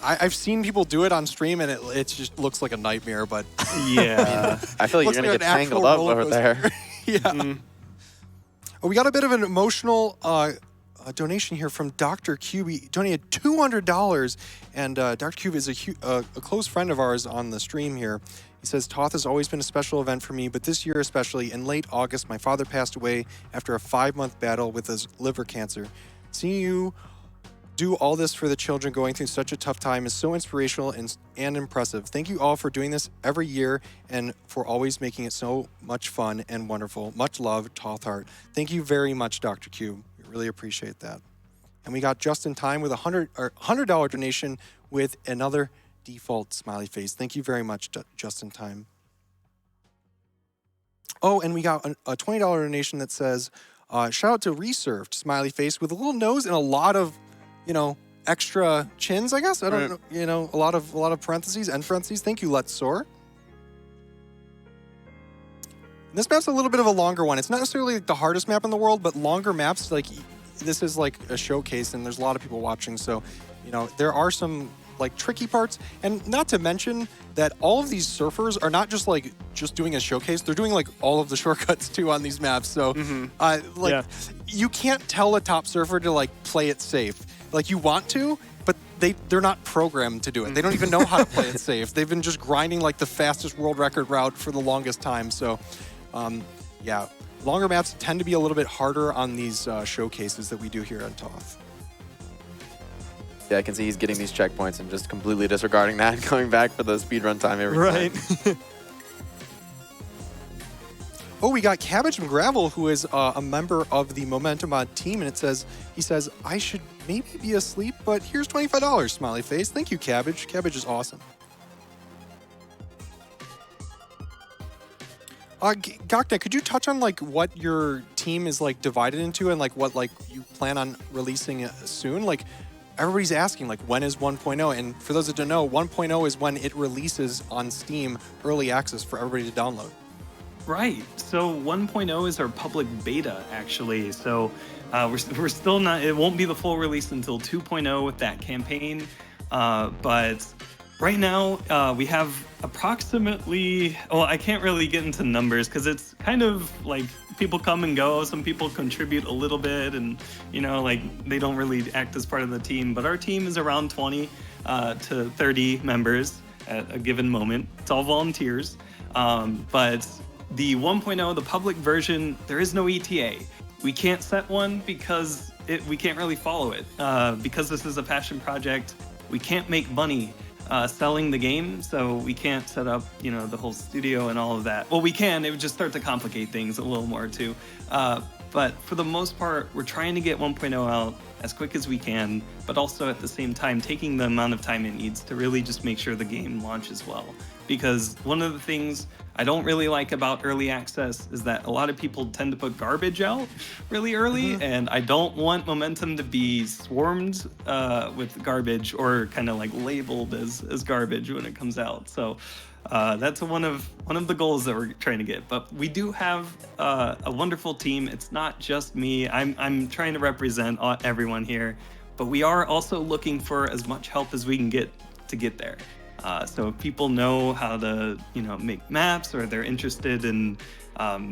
I've seen people do it on stream, and it just looks like a nightmare. But yeah, I feel like you're gonna get tangled up over there. Yeah. We got a bit of an emotional a donation here from Dr. Cube. He donated $200, and Dr. Cube is a close friend of ours on the stream here. He says, TotH has always been a special event for me, but this year especially, in late August, my father passed away after a 5-month battle with his liver cancer. Seeing you do all this for the children going through such a tough time is so inspirational and impressive. Thank you all for doing this every year and for always making it so much fun and wonderful. Much love, TotH. Thank you very much, Dr. Q. We really appreciate that. And we got just in time with a $100 donation with another default smiley face. Thank you very much, just in time. Oh, and we got a $20 donation that says, shout out to Resurfed, smiley face, with a little nose and a lot of, extra chins, I guess. I don't know, a lot of parentheses, end parentheses. Thank you, Let's Soar. This map's a little bit of a longer one. It's not necessarily the hardest map in the world, but longer maps, like, this is like a showcase and there's a lot of people watching. So, there are some like tricky parts, and not to mention that all of these surfers are not just doing a showcase. They're doing like all of the shortcuts too on these maps. So you can't tell a top surfer to like play it safe. Like you want to, but they're not programmed to do it. They don't even know how to play it safe. They've been just grinding like the fastest world record route for the longest time. So longer maps tend to be a little bit harder on these showcases that we do here on TotH. Yeah, I can see he's getting these checkpoints and just completely disregarding that and coming back for the speedrun time every time. Oh, we got Cabbage McGravel, who is a member of the Momentum Mod team, and he says, I should maybe be asleep, but here's $25, smiley face. Thank you, Cabbage. Cabbage is awesome. Gakne, could you touch on like what your team is like divided into and like what like you plan on releasing soon? Like everybody's asking like when is 1.0, and for those that don't know, 1.0 is when it releases on Steam early access for everybody to download. Right. So 1.0 is our public beta, actually. So we're still not. It won't be the full release until 2.0 with that campaign. But right now we have approximately. Well, I can't really get into numbers because it's kind of like people come and go. Some people contribute a little bit, and like they don't really act as part of the team. But our team is around 20 to 30 members at a given moment. It's all volunteers. But the 1.0, the public version, there is no ETA. We can't set one because we can't really follow it. Because this is a passion project, we can't make money selling the game, so we can't set up, the whole studio and all of that. Well, we can. It would just start to complicate things a little more too. But for the most part, we're trying to get 1.0 out as quick as we can, but also at the same time taking the amount of time it needs to really just make sure the game launches well. Because one of the things I don't really like about early access is that a lot of people tend to put garbage out really early, and I don't want Momentum to be swarmed with garbage or kind of like labeled as garbage when it comes out. So that's one of the goals that we're trying to get. But we do have a wonderful team. It's not just me. I'm trying to represent everyone here, but we are also looking for as much help as we can get to get there. So if people know how to, make maps, or they're interested in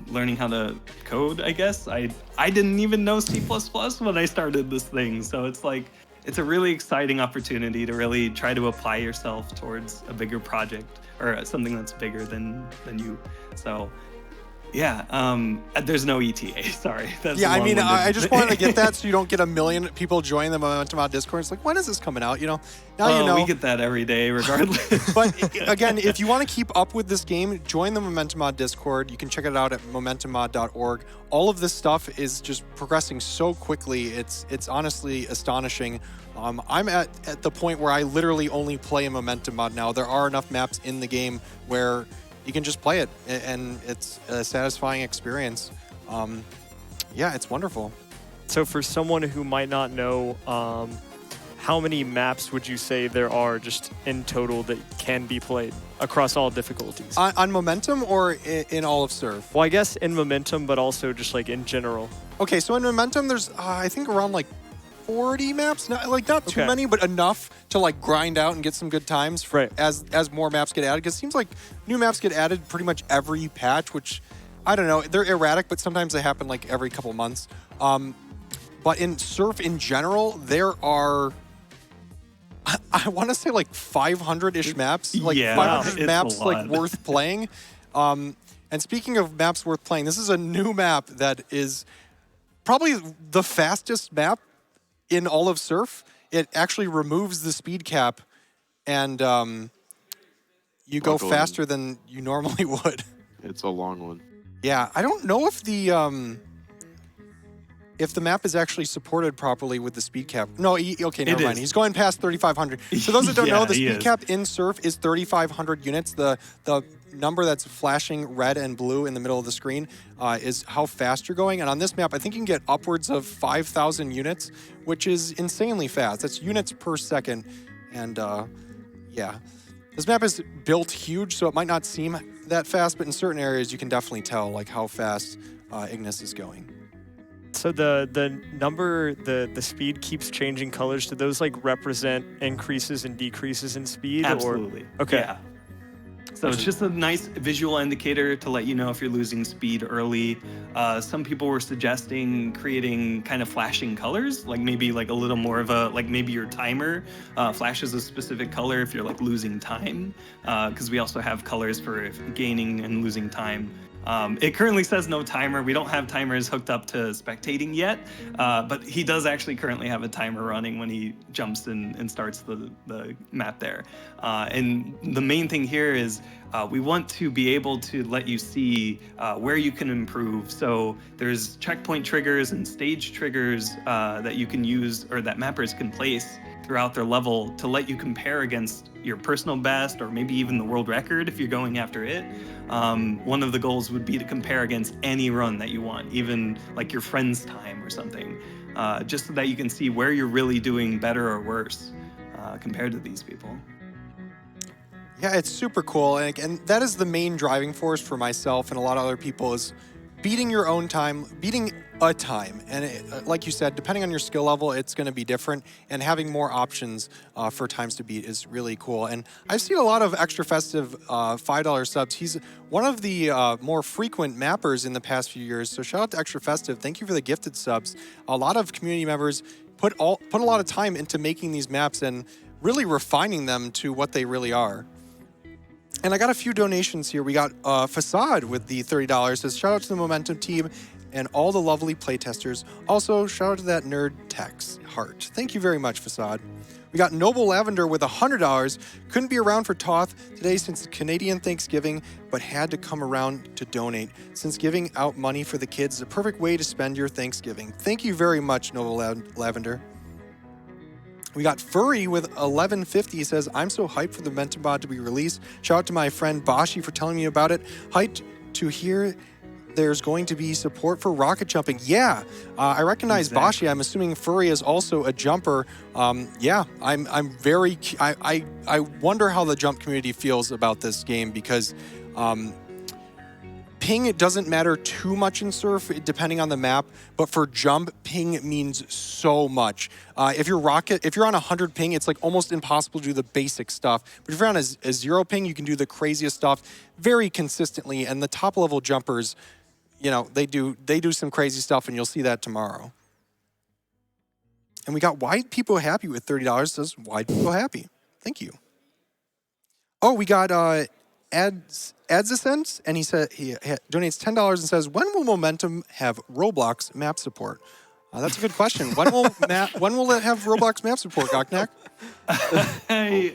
learning how to code, I guess. I didn't even know C++ when I started this thing. So it's a really exciting opportunity to really try to apply yourself towards a bigger project or something that's bigger than you. So there's no ETA. Sorry. That's I just wanted to get that so you don't get a million people joining the Momentum Mod Discord. It's like, when is this coming out? Now you know. We get that every day, regardless. But again, if you want to keep up with this game, join the Momentum Mod Discord. You can check it out at momentummod.org. All of this stuff is just progressing so quickly. It's honestly astonishing. I'm at the point where I literally only play in Momentum Mod now. There are enough maps in the game where you can just play it, and it's a satisfying experience. It's wonderful. So for someone who might not know, how many maps would you say there are just in total that can be played across all difficulties? On Momentum or in all of Surf? Well, I guess in Momentum, but also just like in general. Okay, so in Momentum, there's I think around like 40 maps, not too many, but enough to like grind out and get some good times as more maps get added. Because it seems like new maps get added pretty much every patch, which I don't know, they're erratic, but sometimes they happen like every couple months. But in Surf in general, there are I want to say like 500-ish maps, like 500 maps like worth playing. And speaking of maps worth playing, this is a new map that is probably the fastest map in all of Surf. it actually removes the speed cap, and you go Buckle in. faster than you normally would. It's a long one. Yeah, I don't know if the map is actually supported properly with the speed cap. No, okay, never mind. is. He's going past 3,500. For those that don't know, Yeah, the he speed is. cap in Surf is 3,500 units. The number that's flashing red and blue in the middle of the screen is how fast you're going. And on this map, I think you can get upwards of 5,000 units, which is insanely fast. That's units per second. And yeah, this map is built huge, so it might not seem that fast, but in certain areas, you can definitely tell like how fast Ignis is going. So the number, the speed keeps changing colors. Do those like represent increases and decreases in speed? Absolutely. Or? Okay. Yeah. So it's just a nice visual indicator to let you know if you're losing speed early. Some people were suggesting creating kind of flashing colors, like maybe like a little more of a, like maybe your timer flashes a specific color if you're like losing time, because we also have colors for gaining and losing time. It currently says no timer. We don't have timers hooked up to spectating yet, but he does actually currently have a timer running when he jumps and starts the map there. And the main thing here is we want to be able to let you see where you can improve. So there's checkpoint triggers and stage triggers that you can use, or that mappers can place throughout their level to let you compare against your personal best or maybe even the world record if you're going after it. One of the goals would be to compare against any run that you want, even like your friend's time or something, just so that you can see where you're really doing better or worse compared to these people. Yeah, it's super cool, and that is the main driving force for myself and a lot of other people is beating your own time, beating a time. And like you said, depending on your skill level, it's going to be different, and having more options for times to beat is really cool. And I've seen a lot of Extra Festive $5 subs. He's one of the more frequent mappers in the past few years, so shout out to Extra Festive. Thank you for the gifted subs. A lot of community members put a lot of time into making these maps and really refining them to what they really are. And I got a few donations here. We got Facade with the $30. Says, shout out to the Momentum team and all the lovely playtesters. Also, shout out to that nerd Tex Heart. Thank you very much, Facade. We got Noble Lavender with $100. Couldn't be around for TotH today since Canadian Thanksgiving, but had to come around to donate. Since giving out money for the kids is a perfect way to spend your Thanksgiving. Thank you very much, Noble Lavender. We got Furry with $11.50. He says, I'm so hyped for the Momentum Mod to be released. Shout out to my friend Bashi for telling me about it. Hyped to hear there's going to be support for rocket jumping. Yeah, I recognize Bashi. I'm assuming Furry is also a jumper. Yeah, I'm very. I wonder how the jump community feels about this game because ping, it doesn't matter too much in Surf, depending on the map, but for jump, ping means so much. If you're on 100 ping, it's like almost impossible to do the basic stuff. But if you're on a 0 ping, you can do the craziest stuff very consistently. And the top level jumpers, you know, they do some crazy stuff, and you'll see that tomorrow. And we got Why People Happy with $30. Says, why people happy? Thank you. Oh, we got adds a sense, and he said he donates $10 and says, when will Momentum have Roblox map support? That's a good question. When will it have Roblox map support, Goknak? Hey,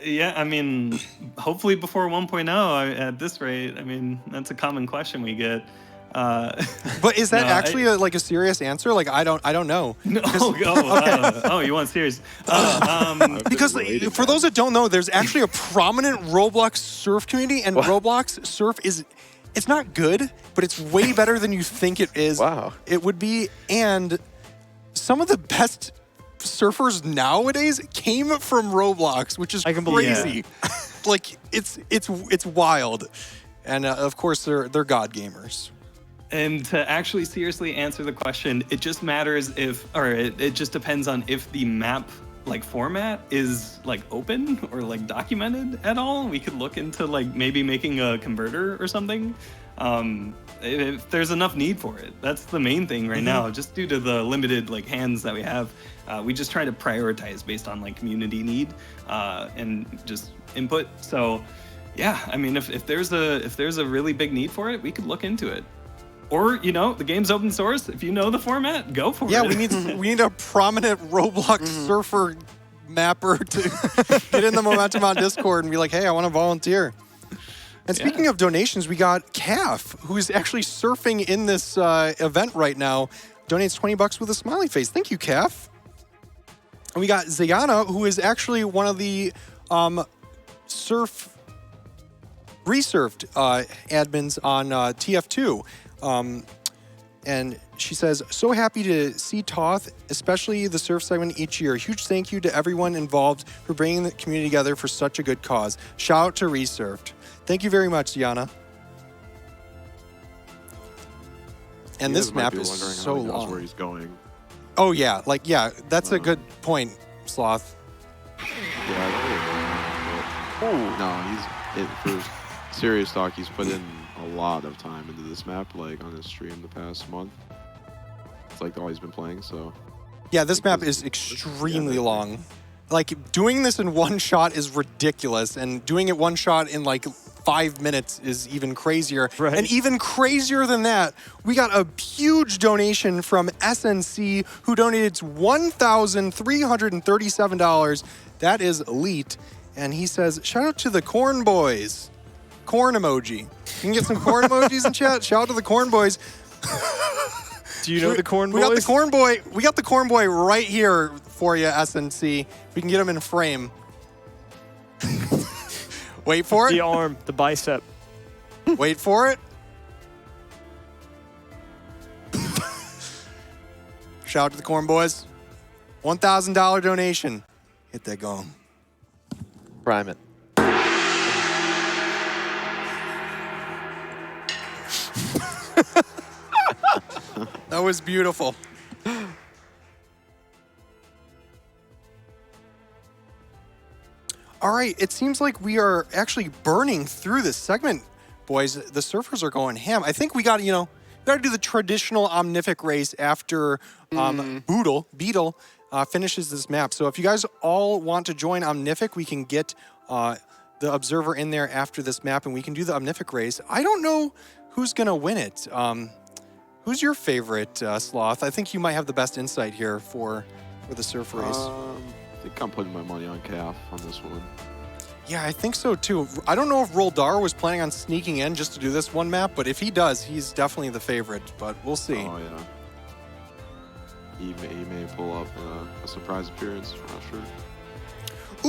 yeah, I mean, hopefully before 1.0 at this rate. I mean, that's a common question we get. But is that actually like a serious answer? Like I don't know. No, you want serious? Because for those that don't know, there's actually a prominent Roblox Surf community, and Roblox Surf it's not good, but it's way better than you think it is. Wow. It would be, and some of the best surfers nowadays came from Roblox, which is crazy. Like it's wild, and of course they're god gamers. And to actually seriously answer the question, it just matters it just depends on if the map like format is like open or like documented at all. We could look into like maybe making a converter or something. If there's enough need for it. That's the main thing right now, just due to the limited like hands that we have. We just try to prioritize based on like community need and just input. So yeah, I mean, if there's a really big need for it, we could look into it. Or, you know, the game's open source. If you know the format, go for Yeah, it. we need a prominent Roblox surfer mapper to get in the Momentum on Discord and be like, hey, I want to volunteer. And speaking of donations, we got Calf, who's actually surfing in this event right now, donates $20 with a smiley face. Thank you, Calf. And we got Zayana, who is actually one of the surf resurfed admins on TF2. And she says, so happy to see TotH, especially the surf segment each year. Huge thank you to everyone involved for bringing the community together for such a good cause. Shout out to Resurfed. Thank you very much, Diana. And this map is so He knows long. where he's going. Oh, yeah. Like, yeah, that's a good point, Sloth. No, for serious talk, he's put in a lot of time into this map, like on his stream the past month. It's like all he's been playing, so. Yeah, this map is extremely long. Like, doing this in one shot is ridiculous, and doing it one shot in like 5 minutes is even crazier. Right. And even crazier than that, we got a huge donation from SNC, who donated $1,337. That is elite. And he says, shout out to the Corn Boys. Corn emoji. You can get some corn emojis in chat. Shout out to the Corn Boys. Do you know the Corn Boys? We got the Corn Boy. We got the Corn Boy right here for you, SNC. We can get him in frame. Wait for it. The arm, the bicep. Wait for it. Shout out to the Corn Boys. $1,000 donation. Hit that gong. Prime it. That was beautiful. All right, it seems like we are actually burning through this segment, boys. The surfers are going ham. I think we got to do the traditional Omnific race after Beetle finishes this map. So if you guys all want to join Omnific, we can get the Observer in there after this map, and we can do the Omnific race. I don't know who's going to win it. Who's your favorite, Sloth? I think you might have the best insight here for the surf race. I think I'm putting my money on Calf on this one. Yeah, I think so too. I don't know if Roldar was planning on sneaking in just to do this one map, but if he does, he's definitely the favorite, but we'll see. Oh, yeah. He may pull up a surprise appearance. I'm not sure.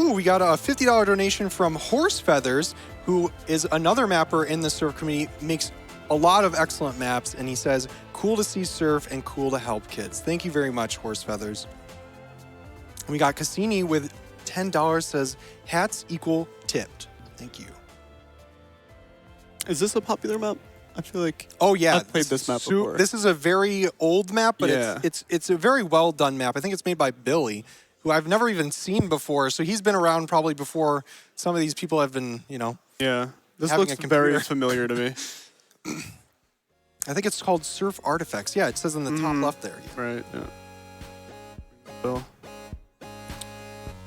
Ooh, we got a $50 donation from Horse Feathers, who is another mapper in the surf community, makes a lot of excellent maps, and he says, cool to see surf and cool to help kids. Thank you very much, Horse Feathers. We got Cassini with $10, says, hats equal tipped. Thank you. Is this a popular map? I feel like Oh yeah, I've played this map before. This is a very old map, but Yeah. it's a very well done map. I think it's made by Billy, who I've never even seen before. So he's been around probably before some of these people have been, Yeah, this having looks a very computer. familiar to me. I think it's called Surf Artifacts. Yeah, it says in the top left there. Right, yeah. So,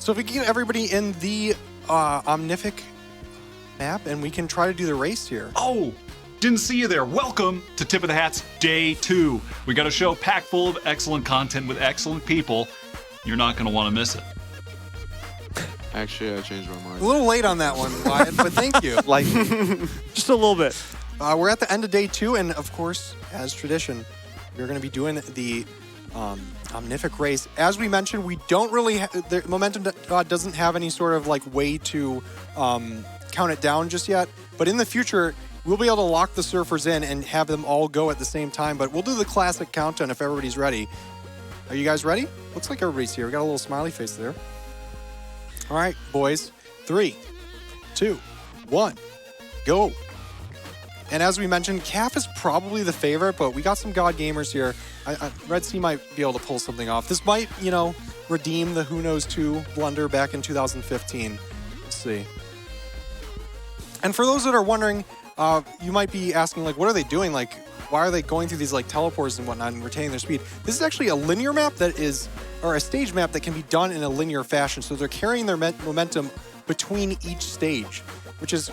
So if we can get everybody in the Omnific map, and we can try to do the race here. Oh, didn't see you there. Welcome to Tip of the Hats Day 2. We got a show packed full of excellent content with excellent people. You're not going to want to miss it. Actually, I changed my mind. A little late on that one, Wyatt, but thank you. Like, Just a little bit. We're at the end of day 2, and of course, as tradition, we're going to be doing the Omnific race. As we mentioned, we don't really the Momentum doesn't have any sort of like way to count it down just yet, but in the future we'll be able to lock the surfers in and have them all go at the same time. But we'll do the classic countdown if everybody's ready. Are you guys ready? Looks like everybody's here. We got a little smiley face there. All right, boys. 3, 2, 1, go. And as we mentioned, Calf is probably the favorite, but we got some God Gamers here. Red Sea might be able to pull something off. This might, redeem the Who Knows 2 blunder back in 2015. We'll see. And for those that are wondering, you might be asking, like, what are they doing? Like, why are they going through these, like, teleports and whatnot and retaining their speed? This is actually a linear map or a stage map that can be done in a linear fashion. So they're carrying their momentum between each stage, which is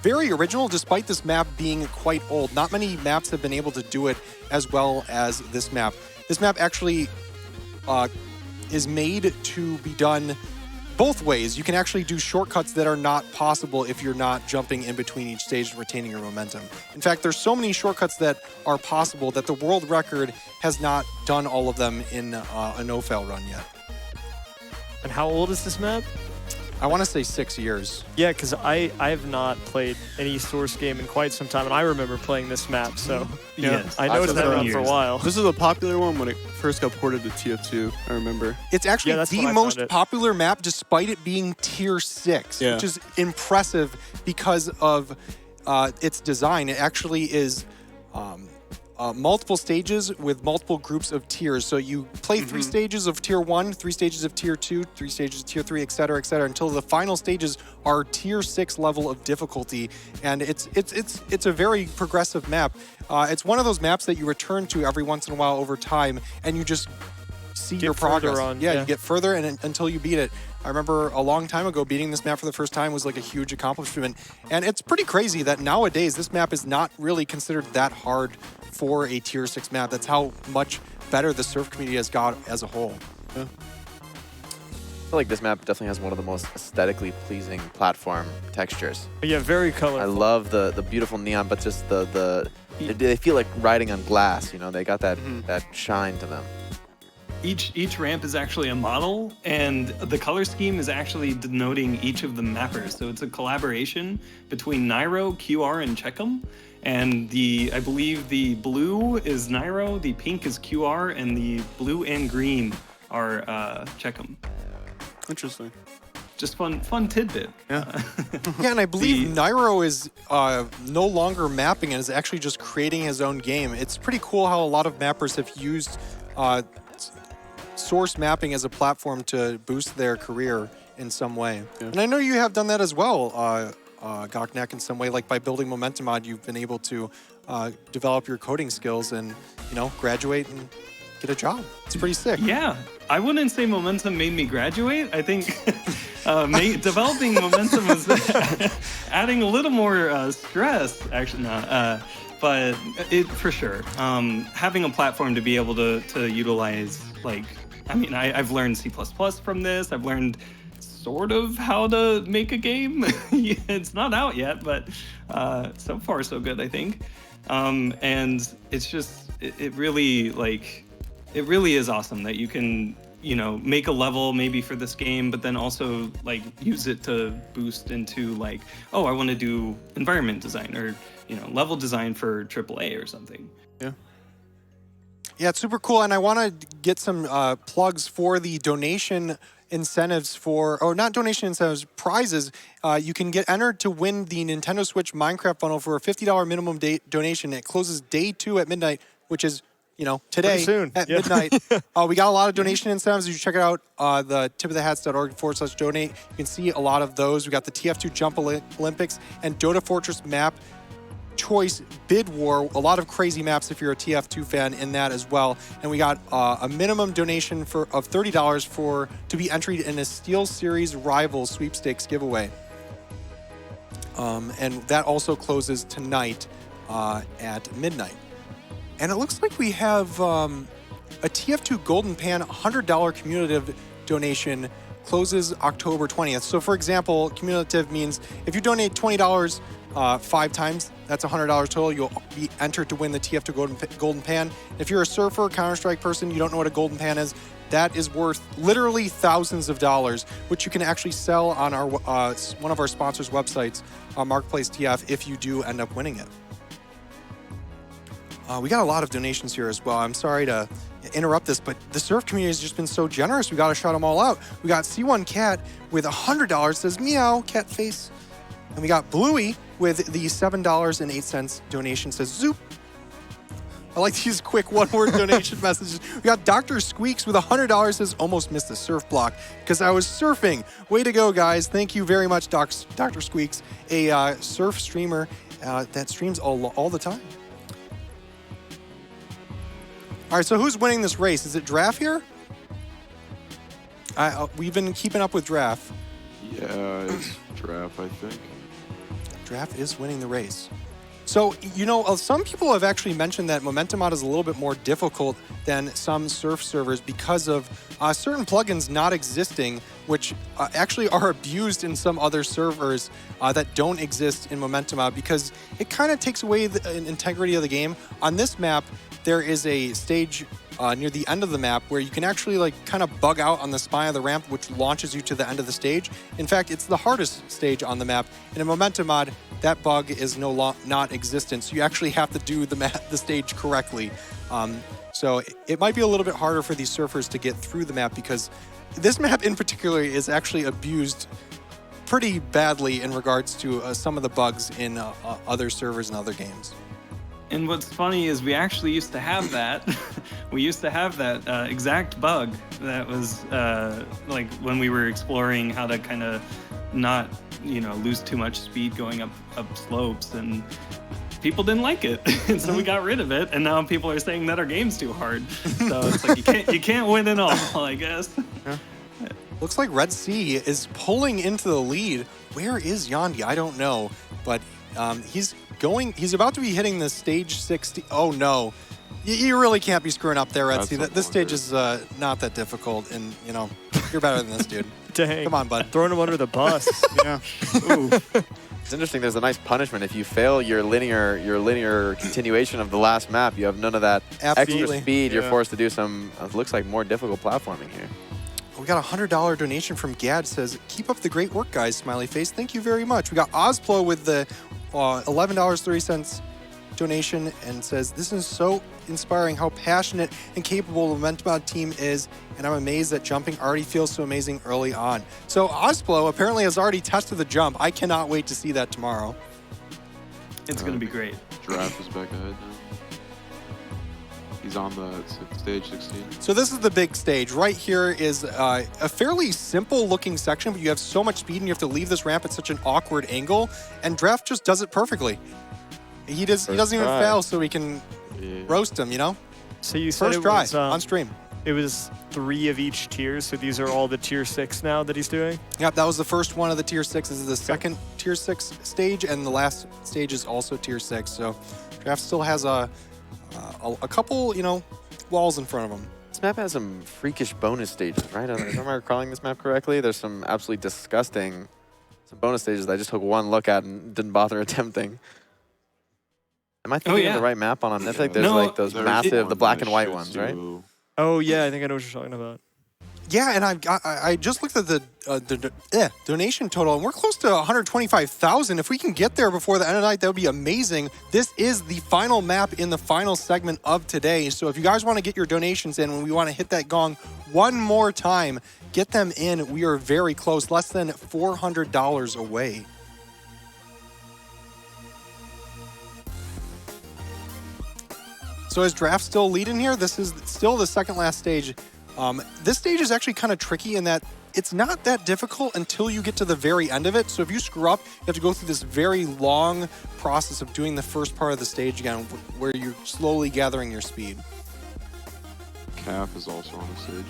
very original despite this map being quite old. Not many maps have been able to do it as well as this map. This map actually is made to be done both ways. You can actually do shortcuts that are not possible if you're not jumping in between each stage and retaining your momentum. In fact, there's so many shortcuts that are possible that the world record has not done all of them in a no-fail run yet. And how old is this map? I want to say 6 years. Yeah, because I have not played any Source game in quite some time, and I remember playing this map, so Yes. I know it's been 7 around for a years. while. This is a popular one when it first got ported to TF2, I remember. It's actually Yeah, that's the when I most found it. popular map despite it being tier 6, Yeah. which is impressive because of its design. It actually is multiple stages with multiple groups of tiers. So you play 3 stages of tier 1, 3 stages of tier 2, 3 stages of tier 3, et cetera, until the final stages are tier 6 level of difficulty. And it's a very progressive map. It's one of those maps that you return to every once in a while over time, and you just see your further progress. on, yeah, yeah. you get further and until you beat it. I remember a long time ago beating this map for the first time was like a huge accomplishment. And it's pretty crazy that nowadays this map is not really considered that hard for a tier 6 map. That's how much better the surf community has got as a whole. I feel like this map definitely has one of the most aesthetically pleasing platform textures. But yeah, very colorful. I love the beautiful neon, but just they feel like riding on glass. You know, they got that shine to them. Each ramp is actually a model, and the color scheme is actually denoting each of the mappers. So it's a collaboration between Nairo, QR, and Checkum. And I believe the blue is Nairo, the pink is QR, and the blue and green are Checkum. Interesting. Just fun tidbit. Yeah. Yeah, and I believe Nairo is no longer mapping and is actually just creating his own game. It's pretty cool how a lot of mappers have used Source mapping as a platform to boost their career in some way. Yeah. And I know you have done that as well, Goknak, in some way. Like by building Momentum Mod, you've been able to develop your coding skills and, graduate and get a job. It's pretty sick. Yeah, I wouldn't say Momentum made me graduate. I think developing Momentum was adding a little more stress. Actually, not. But it for sure. Having a platform to be able to utilize, I've learned C++ from this. I've learned sort of how to make a game. It's not out yet, but so far so good, I think. And it's just it really is awesome that you can make a level maybe for this game, but then also use it to boost into I want to do environment design or level design for AAA or something. Yeah. Yeah, it's super cool. And I want to get some plugs for the donation incentives not donation incentives, prizes. You can get entered to win the Nintendo Switch Minecraft bundle for a $50 minimum donation. It closes day 2 at midnight, which is today Pretty soon. at Yeah. midnight. We got a lot of donation incentives. You should check it out, the tipofthehats.org/donate. You can see a lot of those. We got the TF2 Jump Olympics and Dota Fortress map choice bid war. A lot of crazy maps if you're a TF2 fan in that as well. And we got a minimum donation of $30 to be entered in a Steel Series Rivals sweepstakes giveaway. And that also closes tonight at midnight. And it looks like we have a TF2 Golden Pan $100 cumulative donation closes October 20th. So for example, cumulative means if you donate $20 5 times, that's $100 total. You'll be entered to win the TF2 Golden Pan. If you're a surfer, Counter-Strike person, you don't know what a Golden Pan is, that is worth literally thousands of dollars, which you can actually sell on our one of our sponsors' websites, Marketplace TF, if you do end up winning it. We got a lot of donations here as well. I'm sorry to interrupt this, but the surf community has just been so generous. We got to shout them all out. We got C1 Cat with $100, says meow, cat face. And we got Bluey with the $7.08 donation, says zoop. I like these quick one-word donation messages. We got Dr. Squeaks with $100, says almost missed the surf block because I was surfing. Way to go, guys. Thank you very much, Dr. Squeaks, a surf streamer that streams all the time. All right, so who's winning this race? Is it Draft here? We've been keeping up with Draft. Yeah, it's Draft, I think. Draft is winning the race. So, some people have actually mentioned that Momentum Mod is a little bit more difficult than some Surf servers because of certain plugins not existing, which actually are abused in some other servers that don't exist in Momentum Mod, because it kind of takes away the integrity of the game. On this map, there is a stage near the end of the map where you can actually kind of bug out on the spine of the ramp, which launches you to the end of the stage. In fact, it's the hardest stage on the map. In a Momentum Mod, that bug is not existent. So you actually have to do the stage correctly. So it might be a little bit harder for these surfers to get through the map, because this map in particular is actually abused pretty badly in regards to some of the bugs in other servers and other games. And what's funny is we actually used to have that. We used to have that exact bug that was like when we were exploring how to kind of not, lose too much speed going up slopes, and people didn't like it. And so we got rid of it, and now people are saying that our game's too hard. So it's like you can't win it all, I guess. Yeah. Looks like Red Sea is pulling into the lead. Where is Yandi? I don't know, but he's about to be hitting the stage 60. Oh no, you really can't be screwing up there, Red Sea. This stage is not that difficult, and you're better than this, dude. Dang. Come on, bud. Throwing him under the bus. Yeah. Ooh. It's interesting. There's a nice punishment if you fail your linear continuation of the last map. You have none of that Absolutely. extra speed. Yeah. You're forced to do some. It looks like more difficult platforming here. We got a $100 donation from Gad. Says, "Keep up the great work, guys." Smiley face. Thank you very much. We got Ozplo with the $11.30 donation, and says, "This is so inspiring how passionate and capable the Momentum Mod team is, and I'm amazed that jumping already feels so amazing early on." So Ozplo apparently has already tested the jump. I cannot wait to see that tomorrow. It's going to be great. Draft is back ahead now. He's on the stage 16. So this is the big stage. Right here is a fairly simple looking section, but you have so much speed and you have to leave this ramp at such an awkward angle, and Draft just does it perfectly. He doesn't even fail, so we can roast him, So you said First it try was, on stream. It was 3 of each tier, so these are all the tier 6 now that he's doing? Yep, that was the first one of the tier 6. This is the second tier 6 stage, and the last stage is also tier 6. So Draft still has a couple, walls in front of him. This map has some freakish bonus stages, right? Am I recalling this map correctly? There's some absolutely disgusting bonus stages that I just took one look at and didn't bother attempting. Am I thinking of the right map on Mythic? There's like those massive, the black and white ones, right? Oh yeah, I think I know what you're talking about. Yeah, and I just looked at the donation total, and we're close to 125,000. If we can get there before the end of the night, that would be amazing. This is the final map in the final segment of today. So if you guys want to get your donations in, when we want to hit that gong one more time, get them in. We are very close, less than $400 away. So is Draft still leading here? This is still the second last stage. This stage is actually kind of tricky in that it's not that difficult until you get to the very end of it. So if you screw up, you have to go through this very long process of doing the first part of the stage again, where you're slowly gathering your speed. Calf is also on the stage.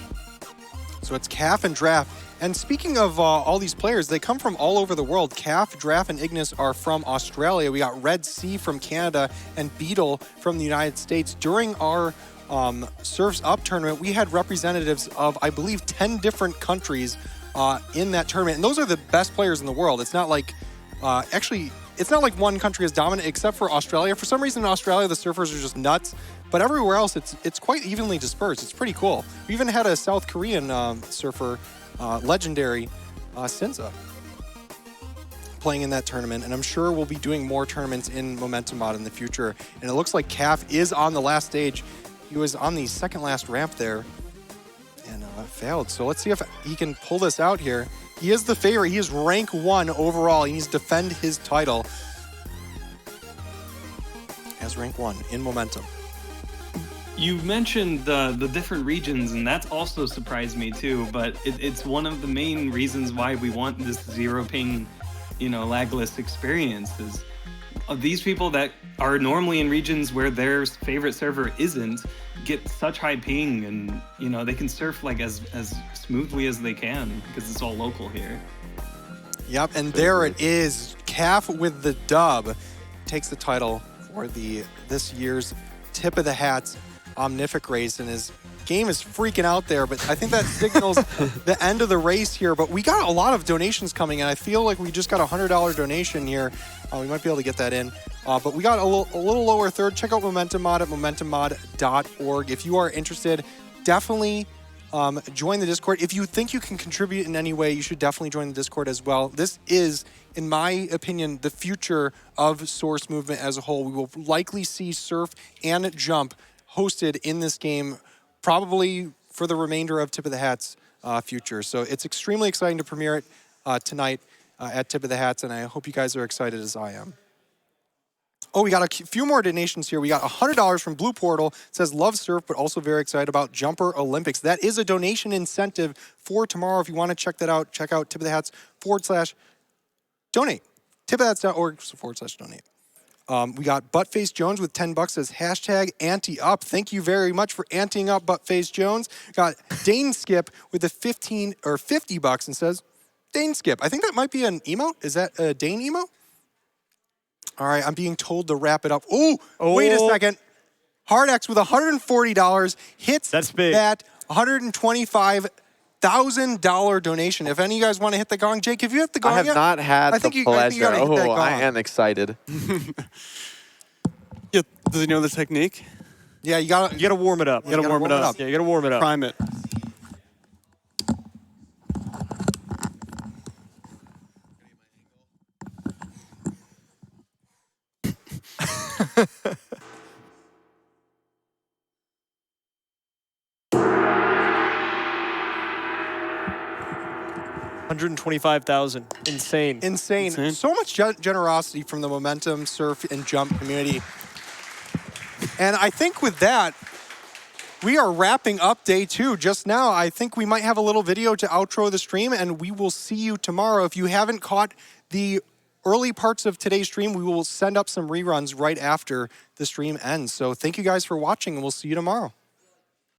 So it's Calf and Draft. And speaking of all these players, they come from all over the world. Calf, Draft, and Ignis are from Australia. We got Red Sea from Canada and Beetle from the United States. During our Surf's Up tournament, we had representatives of, I believe, 10 different countries in that tournament. And those are the best players in the world. It's not like, it's not like one country is dominant except for Australia. For some reason in Australia, the surfers are just nuts. But everywhere else, it's quite evenly dispersed. It's pretty cool. We even had a South Korean surfer, legendary Sinza, playing in that tournament. And I'm sure we'll be doing more tournaments in Momentum Mod in the future. And it looks like Calf is on the last stage. He was on the second last ramp there and failed. So let's see if he can pull this out here. He is the favorite. He is rank 1 overall. He needs to defend his title as rank 1 in Momentum. You mentioned the different regions, and that's also surprised me too, but it's one of the main reasons why we want this zero ping, lagless experience is these people that are normally in regions where their favorite server isn't get such high ping, and they can surf like as smoothly as they can because it's all local here. Yep, and there it is. Calf with the dub takes the title for this year's Tip of the Hats Omnific race, and his game is freaking out there, but I think that signals the end of the race here. But we got a lot of donations coming in. I feel like we just got a $100 donation here. We might be able to get that in. But we got a little lower third. Check out Momentum Mod at momentummod.org. If you are interested, definitely join the Discord. If you think you can contribute in any way, you should definitely join the Discord as well. This is, in my opinion, the future of Source Movement as a whole. We will likely see Surf and Jump hosted in this game, probably for the remainder of Tip of the Hat's future. So it's extremely exciting to premiere it tonight at Tip of the Hats, and I hope you guys are excited as I am. Oh, we got a few more donations here. We got $100 from Blue Portal. It says, love surf, but also very excited about Jumper Olympics. That is a donation incentive for tomorrow. If you want to check that out, check out tipofthehats/donate. tipofthehats.org/donate. We got Buttface Jones with $10 as hashtag ante up. Thank you very much for anteing up, Buttface Jones. Got Dane Skip with a $50 and says, Dane Skip. I think that might be an emote. Is that a Dane emote? All right, I'm being told to wrap it up. Ooh, wait a second. HardX with $140 hits That's big. that $125,000 donation. If any of you guys want to hit the gong, Jake, have you hit the gong I have yet? not had I think the you gotta pleasure. hit that Oh, I gong. am excited. Yeah, does he know the technique? Yeah, you gotta warm it up. You gotta warm it up. Yeah, you gotta warm it up. Prime it. $125,000. Insane. Insane. So much generosity from the Momentum, Surf, and Jump community. And I think with that, we are wrapping up day 2 just now. I think we might have a little video to outro the stream, and we will see you tomorrow. If you haven't caught the early parts of today's stream, we will send up some reruns right after the stream ends. So thank you guys for watching, and we'll see you tomorrow.